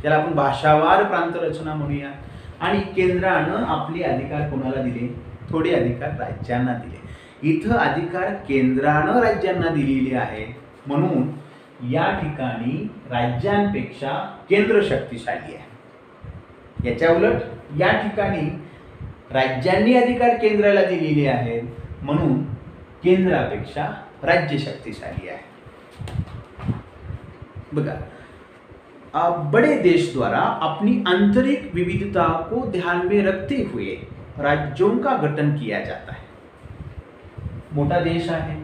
त्याला आपण भाषावार प्रांत रचना म्हणूया. आणि केंद्रानं आपले अधिकार कोणाला दिले? थोडे अधिकार राज्यांना दिले. इथं अधिकार केंद्रानं राज्यांना दिलेले आहेत, म्हणून या ठिकाणी राज्यांपेक्षा केंद्र शक्तिशाली आहे. याच्या उलट या ठिकाणी राज्यांनी अधिकार केंद्राला दिलेले आहेत, म्हणून केंद्रापेक्षा राज्य शक्तिशाली आहे. बघा, बड़े देश द्वारा अपनी आंतरिक विविधता को ध्यान में रखते हुए राज्यों का गठन किया जाता है. मोठा देश आहे,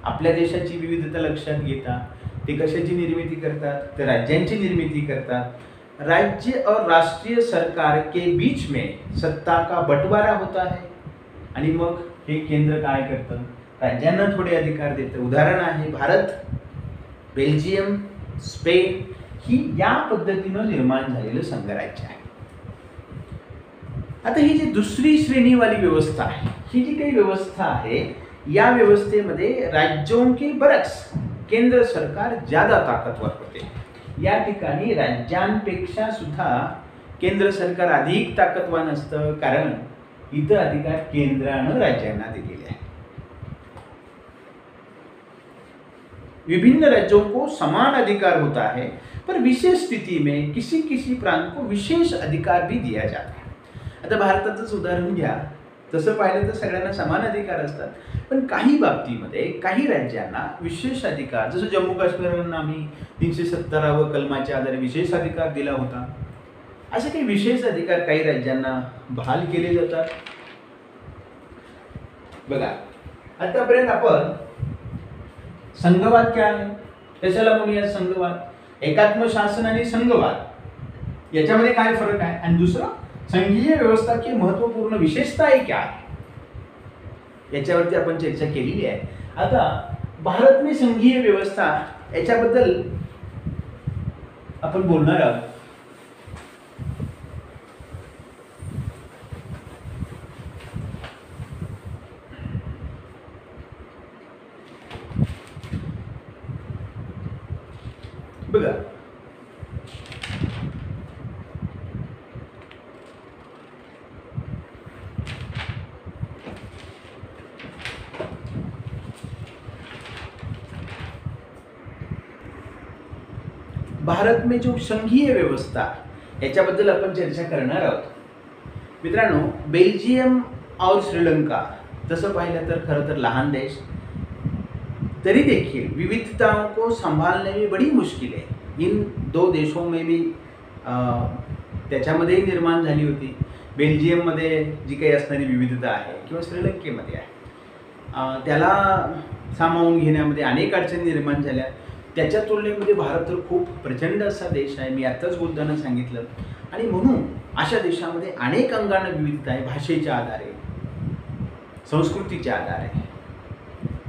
आपल्या देशाची विविधता लक्षात घेता ते कशाची निर्मिती करतात? ते राज्यांची निर्मिती करतात. राज्य और राष्ट्रीय सरकार के बीच में सत्ता का बंटवारा होता है आणि मग हे केंद्र काय करतं? राज्यांना थोडे अधिकार देतं. उदाहरण आहे भारत, बेल्जियम, स्पेन ही या पद्धतीनं निर्माण झालेलं संघराज्य आहे. आता ही जी दुसरी श्रेणीवाली व्यवस्था आहे, ही जी काही व्यवस्था आहे या व्यवस्थेमध्ये राज्यों के बरक्स केंद्र सरकार ज्यादा ताकदवर होते. या ठिकाणी राज्यांपेक्षा सुद्धा केंद्र सरकार अधिक ताकदवान असतं, कारण इतर अधिकार केंद्रानं राज्यांना दिलेले आहेत. विभिन्न राज्यों को समान अधिकार होता है, पर विशेष स्थिति में किसी किसी प्रांत को विशेष अधिकार भी दिया जाता है. आता भारताचंच उदाहरण घ्या, तसं पाहिलं तर सगळ्यांना समान अधिकार असतात, पण काही बाबतीमध्ये काही राज्यांना विशेष अधिकार, जसं जम्मू काश्मीरला आम्ही 370 कलमाच्या आधारे विशेष अधिकार दिला होता, असे काही विशेष अधिकार काही राज्यांना बहाल केले जातात. बघा, आतापर्यंत आपण संघवाद काय आहे त्याच्याला म्हणूया संघवाद. एकात्म शासन आणि संघवाद याच्यामध्ये काय फरक आहे, आणि दुसरं संघीय व्यवस्था की महत्वपूर्ण विशेषताएं क्या आहे याच्यावरती आपण चर्चा केलेली आहे. आता भारत में संघीय व्यवस्था याच्याबद्दल आपण बोलणार आहोत. बघा, भारत में जो संघीय व्यवस्था याच्याबद्दल आपण चर्चा करणार आहोत. मित्रांनो, बेल्जियम और श्रीलंका तसं पाहिलं तर खरं तर लहान देश, तरी देखील विविधताओं को संभालने में बड़ी मुश्किल है. इन दो देशों में भी त्याच्यामध्येही निर्माण झाली होती. बेल्जियममध्ये जी काही असणारी विविधता आहे किंवा श्रीलंकेमध्ये आहे त्याला सामावून घेण्यामध्ये अनेक अडचणी निर्माण झाल्या. त्याच्या तुलनेमध्ये भारत तर खूप प्रचंड असा देश आहे, मी आत्ताच बोलताना सांगितलं. आणि म्हणून अशा देशामध्ये अनेक अंगाने विविधता आहे, भाषेच्या आधारे, संस्कृतीच्या आधारे,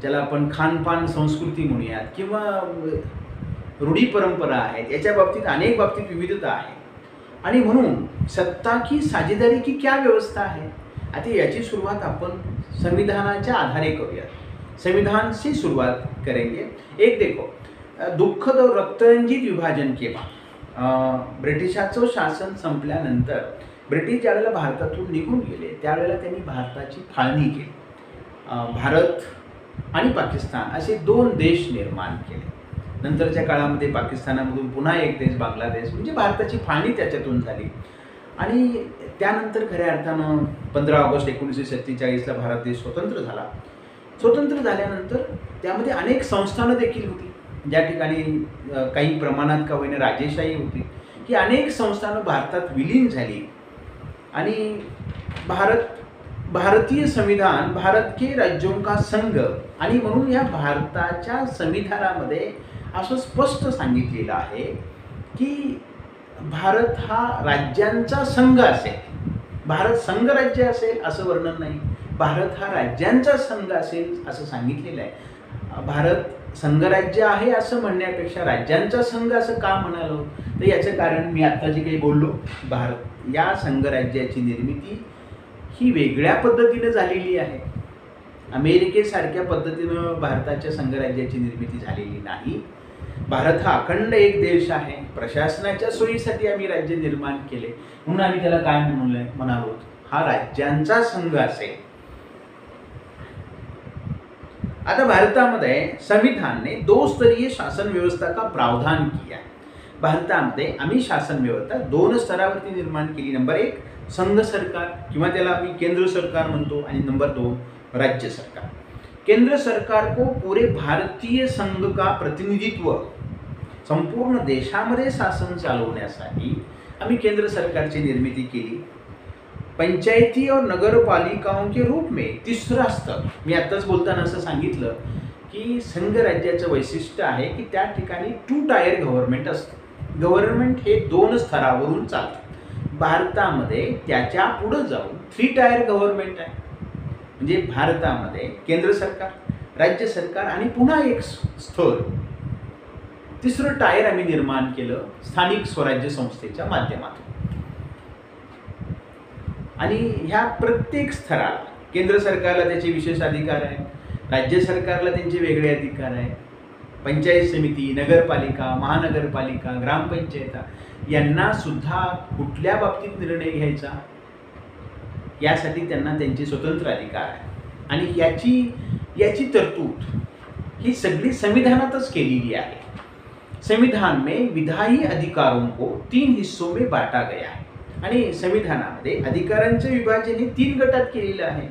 ज्याला आपण खानपान संस्कृती म्हणूयात किंवा रूढी परंपरा आहेत, याच्या बाबतीत अनेक बाबतीत विविधता आहे. आणि म्हणून सत्ता की साझेदारी की क्या व्यवस्था है, आता याची सुरुवात आपण संविधानाच्या आधारे करूया. संविधान से शुरुआत करेंगे. एक देखो, दुःखद और रक्तरंजित विभाजन केव्हा ब्रिटिशाचं शासन संपल्यानंतर ब्रिटिश ज्यावेळेला भारतातून निघून गेले त्यावेळेला त्यांनी भारताची फाळणी केली. भारत आणि पाकिस्तान असे दोन देश निर्माण केले. नंतरच्या काळामध्ये पाकिस्तानामधून पुन्हा एक देश बांगलादेश, म्हणजे भारताची फाळणी त्याच्यातून झाली. आणि त्यानंतर खऱ्या अर्थानं 15 ऑगस्ट 1947ला भारत देश स्वतंत्र झाला. स्वतंत्र झाल्यानंतर त्यामध्ये अनेक संस्थानं देखील होती, ज्या ठिकाणी काही प्रमाणात का होईना राजेशाही होती, की अनेक संस्थानं भारतात विलीन झाली. आणि भारतीय संविधान भारत के राज्यों का संघ, आणि म्हणून या भारताच्या संविधानामध्ये असं स्पष्ट सांगितलेलं आहे की भारत हा राज्यांचा संघ असेल. भारत संघराज्य असेल असं वर्णन नाही, भारत हा राज्यांचा संघ असेल असं सांगितलेलं आहे. भारत संघराज्य आहे असं म्हणण्यापेक्षा राज्यांचा संघ असं का म्हणालो, तर याचं कारण मी आत्ता जे काही बोललो, भारत या संघराज्याची निर्मिती ही वेगळ्या पद्धतीने झालेली आहे. अमेरिकेसारख्या पद्धतीनं भारताच्या संघराज्याची निर्मिती झालेली नाही. भारत हा अखंड एक देश आहे. प्रशासनाच्या सोयीसाठी आम्ही राज्य निर्माण केले म्हणून आम्ही त्याला काय म्हणालो, हा राज्यांचा संघ असेल. आता भारतामध्ये संविधान ने 2 स्तरीय शासन व्यवस्था का प्रावधान किया. भारतामध्ये आम्ही शासन व्यवस्था 2 स्तरावरती निर्माण केली. नंबर 1 संघ सरकार किंवा त्याला आम्ही केंद्र सरकार म्हणतो, आणि नंबर 2 राज्य सरकार. केंद्र सरकार को पूरे भारतीय संघ का प्रतिनिधित्व, संपूर्ण देशामध्ये शासन चालवण्यासाठी आम्ही केंद्र सरकारची निर्मिती केली. पंचायती और नगर पालिकाओं के रूप में तिसरा स्तर, मी आत्ताच बोलताना असं सांगितलं की संघ राज्याचं वैशिष्ट्य आहे की त्या ठिकाणी 2 टायर गव्हर्नमेंट असतं. गव्हर्नमेंट हे 2 स्तरावरून चालतं. भारतामध्ये त्याच्या पुढे जाऊन 3 टायर गव्हर्नमेंट आहे. म्हणजे भारतामध्ये केंद्र सरकार, राज्य सरकार आणि पुन्हा एक स्तर, तिसरं टायर आम्ही निर्माण केलं स्थानिक स्वराज्य संस्थेच्या माध्यमातून. आणि ह्या प्रत्येक स्तराला केंद्र सरकारला त्याचे विशेष अधिकार आहेत, राज्य सरकारला त्यांचे वेगळे अधिकार आहेत. पंचायत समिती, नगरपालिका, महानगरपालिका, ग्रामपंचायत यांना सुद्धा कुठल्या बाबतीत निर्णय घ्यायचा यासाठी त्यांना त्यांचे स्वतंत्र अधिकार आहे. आणि याची तरतूद ही सगळी संविधानातच केलेली आहे. संविधान में विधायी अधिकारों को 3 हिस्सों में बांटा गया है. आणि संविधानामध्ये अधिकारांचे विभाजन हे 3 गटात केलेलं आहे.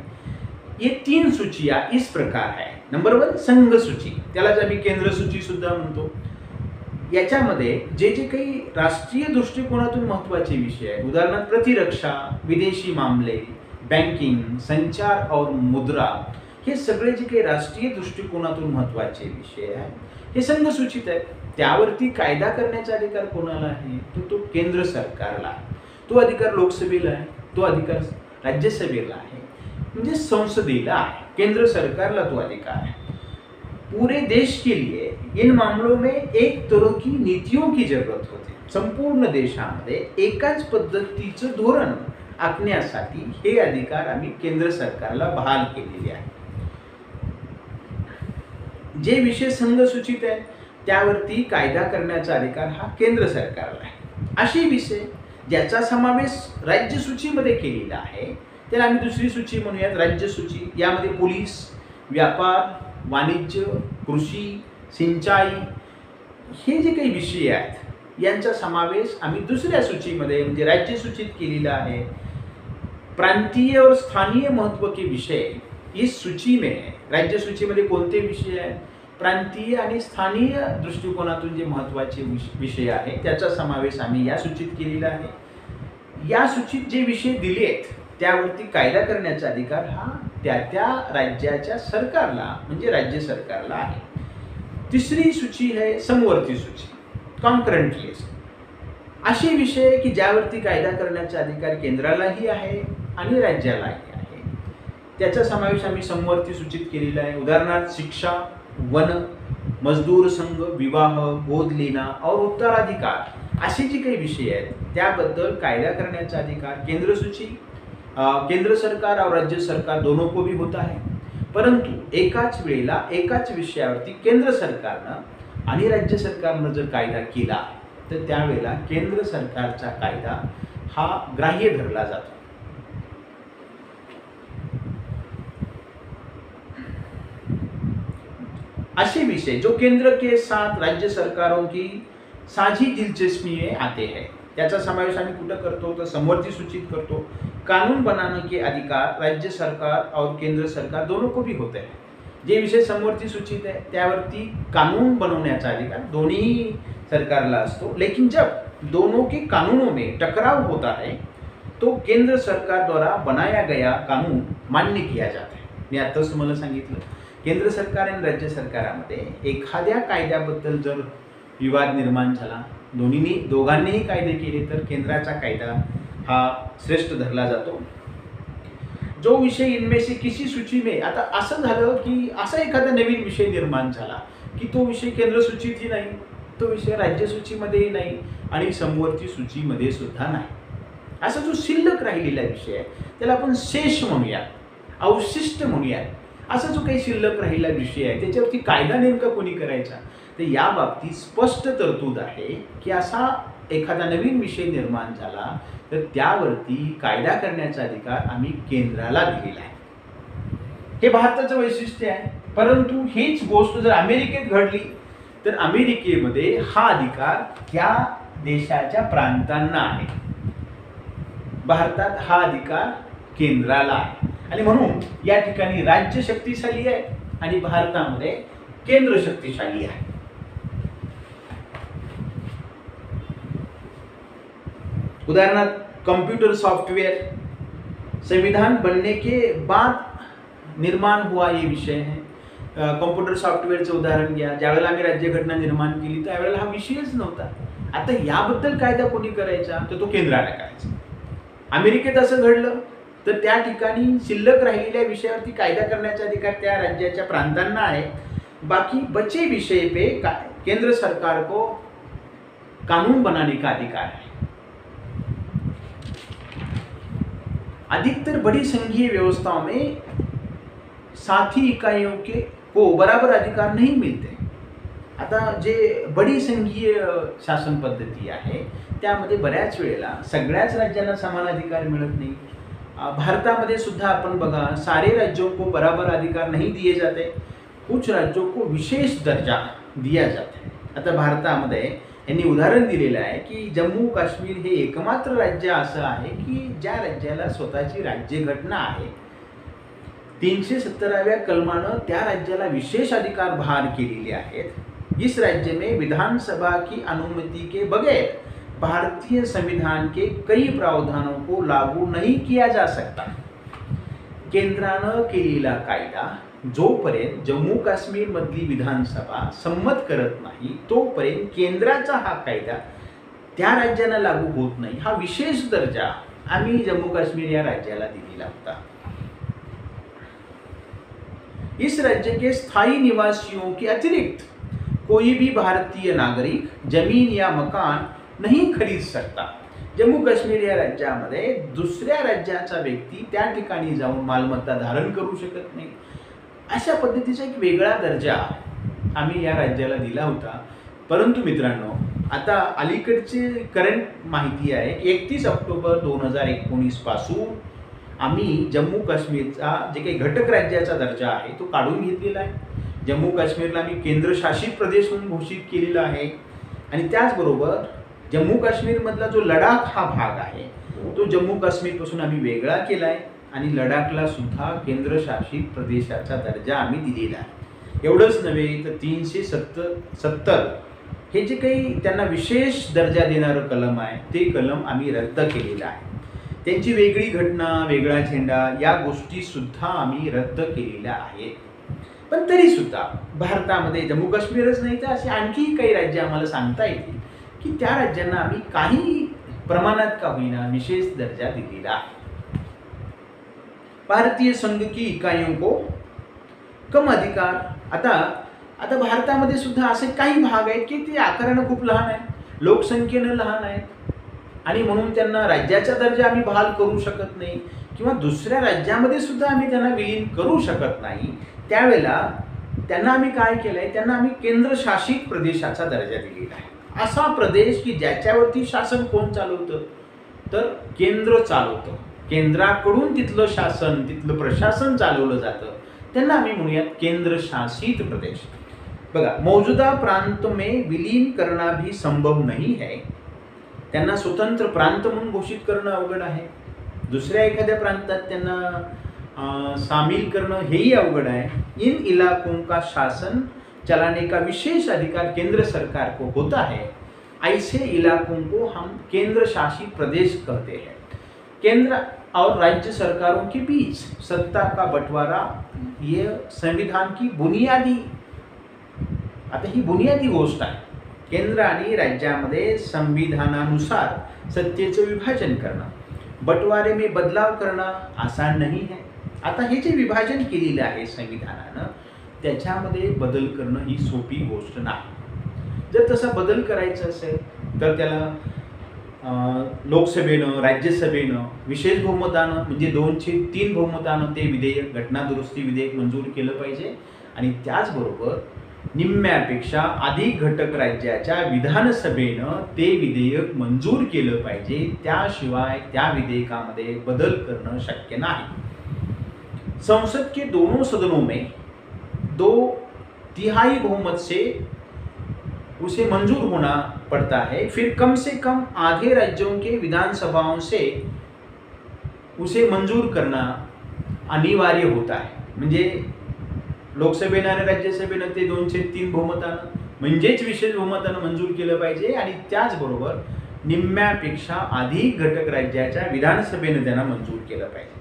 ये 3 सूचियां इस प्रकार है. नंबर 1 संघ सूची, त्यालाच आम्ही केंद्र सूची सुद्धा म्हणतो. याच्यामध्ये जे काही राष्ट्रीय दृष्टिकोनातून महत्त्वाचे विषय आहेत, उदाहरणार्थ प्रतिरक्षा, विदेशी मामले, बँकिंग, संचार और मुद्रा, हे सगळे जे काही राष्ट्रीय दृष्टिकोनातून महत्त्वाचे विषय आहेत हे संघ सूचित आहेत. त्यावरती कायदा करण्याचा अधिकार कोणाला आहे, तो केंद्र सरकारला आहे. तो अधिकार लोकसभेला आहे, तो अधिकार राज्यसभेला आहे, म्हणजे संसदेला आहे. केंद्र सरकारला तो अधिकार है. पूरे देश के लिए इन मामलों में एक तरह की नीतियों की जरूरत होती. संपूर्ण देशामध्ये एकाच पद्धतीचं धोरण आखण्यासाठी हे अधिकार आम्ही केंद्र सरकारला बहाल केलेले आहे. जे विषय संघ सूचित आहे त्यावरती कायदा करण्याचा अधिकार हा केंद्र सरकारला आहे. असे विषय ज्याचा समावेश राज्य सूचीमध्ये केलेला आहे त्याला आम्ही दुसरी सूची म्हणूयात, राज्य सूची. यामध्ये पोलीस, व्यापार, वाणिज्य, कृषी, सिंचाई हे जे काही विषय आहेत यांचा समावेश आम्ही दुसऱ्या सूचीमध्ये म्हणजे राज्य सूचीत केलेला आहे. प्रांतीय और स्थानीय महत्व के विषय इस सूची में है. राज्य सूचीमध्ये कोणते विषय आहेत, प्रांतीय आणि स्थानीय दृष्टिकोनातून जे महत्त्वाचे विषय आहेत त्याचा समावेश आम्ही या सूचीत केलेला आहे. या सूचीत जे विषय दिले आहेत त्यावरती कायदा करण्याचा अधिकार हा त्या राज्याच्या सरकारला म्हणजे राज्य सरकारला आहे. तिसरी सूची आहे समवर्ती सूची, कॉन्करंट लिस्ट. असे विषय की ज्यावरती कायदा करण्याचा अधिकार केंद्रालाही आहे आणि राज्यालाही आहे त्याचा समावेश आम्ही समवर्ती सूचीत केलेला आहे. उदाहरणार्थ शिक्षा, वन, मजदूर संघ, विवाह, गोद लेना और उत्तराधिकार असे जे काही विषय आहेत त्याबद्दल कायदा करण्याचा अधिकार केंद्र सरकार और राज्य सरकार दोनों को भी होता है. परंतु एकाच वेळेला एकाच विषयावरती केंद्र सरकारनं आणि राज्य सरकारनं जर कायदा केला तर त्यावेळेला केंद्र सरकारचा कायदा हा ग्राह्य धरला जातो. ऐसे विषय जो केंद्र के साथ राज्य सरकारों की साझी दिलचस्पी में आते हैं त्याचा समावेश आम्ही कुठं करतो तर समवर्ती सूचित करतो. कानून बनाने के अधिकार राज्य सरकार और केंद्र सरकार दोनों को भी होते हैं. जे विषय समवर्ती सूचित आहे त्यावरती कानून बनवण्याचा अधिकार दोन्ही सरकारला असतो. लेकिन जब दोनों के कानूनों में टकराव होता है तो केंद्र सरकार द्वारा बनाया गया कानून मान्य किया जाता है. मी आताच तुम्हाला सांगितलं केंद्र सरकार आणि राज्य सरकारामध्ये एखाद्या कायद्याबद्दल जर विवाद निर्माण झाला, दोघांनीही कायदे केले तर केंद्राचा कायदा हा श्रेष्ठ धरला जातो। जो विषय इनमें से किसी सूची में, आता असं झालं की असा एखादा नवीन विषय निर्माण झाला की तो विषय केंद्र सूचीतही नाही, तो विषय राज्य सूचीमध्येही नाही आणि समवर्ती सूचीमध्ये सुद्धा नाही। असा जो शिल्लक राहिलेला विषय आहे त्याला आपण शेष म्हणूया, अवशिष्ट म्हणूया। असा जो काही शिल्लक राहिलेला विषय आहे त्याच्यावरती कायदा नेमका कोणी करायचा, तर या बाबतीत स्पष्ट तरतूद आहे की असा एखादा नवीन विषय निर्माण झाला तर त्यावरती कायदा करण्याचा अधिकार आम्ही केंद्राला दिलेला आहे। हे भारताचं वैशिष्ट्य आहे। परंतु हीच गोष्ट जर अमेरिकेत घडली तर अमेरिकेमध्ये हा अधिकार त्या देशाच्या प्रांतांना आहे, भारतात हा अधिकार केंद्राला आहे। आणि म्हणून या ठिकाणी राज्य शक्तिशाली आहे आणि भारतामध्ये केंद्र शक्तिशाली आहे। उदाहरणार्थ कंप्यूटर सॉफ्टवेयर संविधान बनने के बाद निर्माण हुआ ये विषय है। कंप्यूटर सॉफ्टवेअरचं उदाहरण घ्या, ज्यावेळेला आम्ही राज्यघटना निर्माण केली त्यावेळेला हा विषयच नव्हता। आता याबद्दल कायदा कोणी करायचा, तर तो केंद्राला करायचा। अमेरिकेत असं घडलं तर त्या ठिकाणी शिल्लक राहिलेल्या विषयावरती कायदा करण्याचा अधिकार त्या राज्याच्या प्रांतांना आहे। बाकी बचे विषय पे केंद्र सरकार को कानून बनाने का अधिकार है। अधिकतर बड़ी संघीय व्यवस्थाओं में साथी इकाइयों को बराबर अधिकार नहीं मिलते। आता जे बड़ी संघीय शासन पद्धती आहे त्यामध्ये बऱ्याच वेळेला सगळ्याच राज्यांना समान अधिकार मिळत नाही। भारतामध्ये सुद्धा आपण बघा, सारे राज्यों को बराबर अधिकार नहीं दिए जाते, कुछ राज्यों को विशेष दर्जा दिया जाता है। आता भारतामध्ये यांनी उदाहरण दिलेलं आहे की जम्मू काश्मीर हे एकमात्र राज्य असं आहे की ज्या राज्याला स्वतःची राज्यघटना आहे। 370व्या कलमानं त्या राज्याला विशेष अधिकार बहाल केलेले आहेत। इस राज्य में विधानसभा की अनुमति के बगैर भारतीय संविधान के कई प्रावधानों को लागू नहीं किया जा सकता। केंद्रानं केलेला कायदा जोपर्यंत जम्मू काश्मीर मधली विधानसभा संमत करत नाही तोपर्यंत केंद्राचा हा कायदा त्या राज्याला लागू होत नाही। हा विशेष दर्जा आम्ही जम्मू काश्मीर या राज्याला दिलेला होता। इस राज्य के स्थायी निवासियों के अतिरिक्त कोई भी भारतीय नागरिक जमीन या मकान नहीं खरीद सकता। जम्मू काश्मीर या राज्यामध्ये दुसऱ्या राज्याचा व्यक्ती त्या ठिकाणी जाऊन मालमत्ता धारण करू शकत नाही। अशा पद्धतीचा एक वेगळा दर्जा आम्ही या राज्याला दिला होता। परंतु मित्रांनो, आता अलीकडची करंट माहिती आहे की 31 ऑक्टोबर 2019 पासून आम्ही जम्मू काश्मीरचा जे काही घटक राज्याचा दर्जा आहे तो काढून घेतलेला आहे। जम्मू काश्मीरला आम्ही केंद्रशासित प्रदेश म्हणून घोषित केलेला आहे आणि त्याचबरोबर जम्मू काश्मीरमधला जो लडाख हा भाग आहे तो जम्मू काश्मीरपासून आम्ही वेगळा केला आहे आणि लडाखला सुद्धा केंद्रशासित प्रदेशाचा दर्जा आम्ही दिलेला आहे। एवढंच नव्हे तर 370 हे जे काही त्यांना विशेष दर्जा देणारं कलम आहे ते कलम आम्ही रद्द केलेलं आहे। त्यांची वेगळी घटना, वेगळा झेंडा या गोष्टी सुद्धा आम्ही रद्द केलेल्या आहेत। पण तरी सुद्धा भारतामध्ये जम्मू काश्मीरच नाही तर असे आणखी काही राज्य आम्हाला सांगता येतील की त्या राज्यांना आम्ही काही प्रमाणात का होईना विशेष दर्जा दिलेला आहे। भारतीय संघ की इकाइयों को कम अधिकार, आता भारतामध्ये सुद्धा असे काही भाग आहेत की ते आकाराने खूप लहान आहेत, लोकसंख्येने लहान आहेत आणि म्हणून त्यांना राज्याचा दर्जा आम्ही बहाल करू शकत नाही किंवा दुसऱ्या राज्यामध्ये सुद्धा आम्ही त्यांना विलीन करू शकत नाही। त्यावेळेला त्यांना आम्ही काय केलंय, त्यांना आम्ही केंद्रशासित प्रदेशाचा दर्जा दिलेला आहे। असा प्रदेश की ज्याच्यावरती शासन कोण चालवतं, तर केंद्र चालवतं। केंद्राकडून तिथलं शासन, तिथलं प्रशासन चालवलं जातं, त्यांना आम्ही म्हणूयात केंद्र शासित प्रदेश। बघा, मौजूदा प्रांत में विलीन करना भी संभव नहीं है। त्यांना स्वतंत्र प्रांत म्हणून घोषित करणं अवघड आहे। दुसऱ्या एखाद्या प्रांतात त्यांना शामिल करणं हेही अवघड आहे। इन इलाकों का शासन चलाने का विशेष अधिकार केंद्र सरकार को होता है। ऐसे इलाकों को हम केंद्र शासित प्रदेश कहते हैं। केंद्र और राज्य सरकारों के बीच सत्ता का बंटवारा ये संविधान की बुनियादी, आता ही बुनियादी गोष्ट आहे। केंद्र आणि राज्यामध्ये संविधानानुसार सत्तेचं विभाजन करणं बंटवारे में बदलाव करना आसान नहीं है. आता हे जे विभाजन केलेलं आहे संविधानानं, त्याच्यामध्ये बदल करणं ही सोपी गोष्ट नाही. जर तसा बदल करायचा असेल तर त्याला लोकसभेनं, राज्यसभेनं विशेष बहुमतानं म्हणजे 203 बहुमतानं ते विधेयक, घटनादुरुस्ती विधेयक मंजूर केलं पाहिजे. आणि त्याचबरोबर निम्म्यापेक्षा अधिक घटक राज्याच्या विधानसभेनं ते विधेयक मंजूर केलं पाहिजे. त्याशिवाय त्या विधेयकामध्ये बदल करणं शक्य नाही. संसद के दोनों सदनों में 2/3 बहुमत से उसे मंजूर होना पड़ता है. फिर कम से कम आधे राज्यों के विधानसभाओं से उसे मंजूर करना अनिवार्य होता है. म्हणजे लोकसभेनं आणि राज्यसभेनं ते 203 बहुमतानं म्हणजेच विशेष बहुमतानं मंजूर केलं पाहिजे. आणि त्याचबरोबर निम्म्यापेक्षा अधिक घटक राज्याच्या विधानसभेनं त्यांना मंजूर केलं पाहिजे.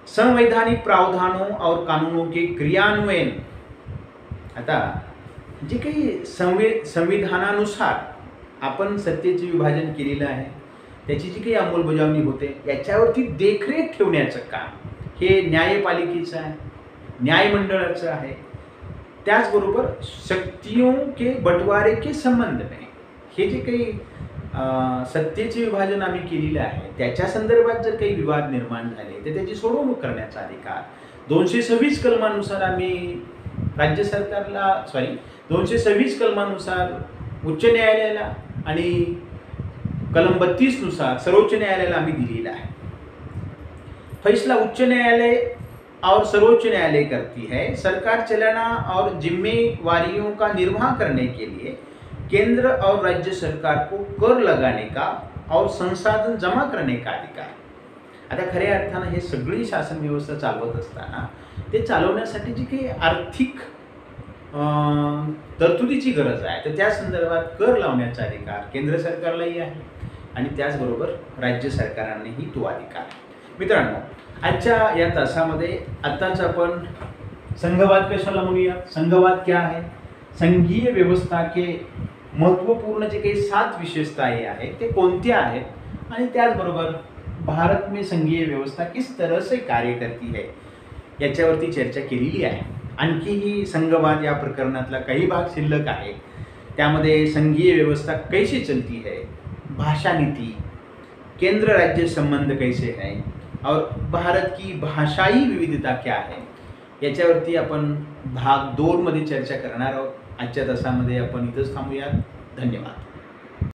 संवैधानिक प्रावधानों और कानूनों के क्रियान्वयन, आता जे काही संविधानानुसार आपण सत्तेचे विभाजन केलेलं आहे, त्याची जी काही अंमलबजावणी होते याच्यावरती देखरेख ठेवण्याचं काम हे न्यायपालिकेचं आहे, न्यायमंडळाचं आहे. त्याचबरोबर शक्तियों के बंटवारे के संबंध में हे जे काही सत्तेचे विभाजन आम्ही केलेलं आहे त्याच्या संदर्भात जर काही विवाद निर्माण झाले तर त्याची सोडवणूक करण्याचा अधिकार 226 कलमानुसार आम्ही राज्य सरकारला 226 कलमानुसार उच्च न्यायालयाला आणि कलम 32 नुसार सर्वोच्च न्यायालयाला आम्ही दिलेला आहे. फैसला उच्च न्यायालय और सर्वोच्च न्यायालय करती है. सरकार चलाना और जिम्मेवारियों का निर्वाह करने के लिए केंद्र और राज्य सरकार को कर लगाने का और संसाधन जमा करने का अधिकार. आता खऱ्या अर्थानं हे सगळी शासन व्यवस्था चालवत असताना ते चालवण्यासाठी जी काही आर्थिक तरतुदीची गरज आहे तर त्या संदर्भात कर लावण्याचा अधिकार केंद्र सरकारलाही आहे आणि त्याचबरोबर राज्य सरकारांनीही तो अधिकार आहे. मित्रांनो, आजच्या या तासामध्ये आत्ताच आपण संघवाद कशाला म्हणूया, संघवाद क्या है, संघीय व्यवस्था के महत्वपूर्ण जे काही 7 विशेषताएं आहेत ते कोणत्या आहेत आणि त्याचबरोबर भारत में संघीय व्यवस्था किस तरह से कार्य करती है याच्यावरती चर्चा केलेली आहे. आणखीही संघवाद या प्रकरणातला काही भाग शिल्लक आहे. त्यामध्ये संघीय व्यवस्था कैसे चलती है, भाषा नीति, केंद्र राज्य संबंध कैसे है और भारत की भाषाई विविधता क्या है याच्यावरती आपण भाग 2 मध्ये चर्चा करणार आहोत. आजच्या तासामध्ये आपण इथंच थांबूयात. धन्यवाद.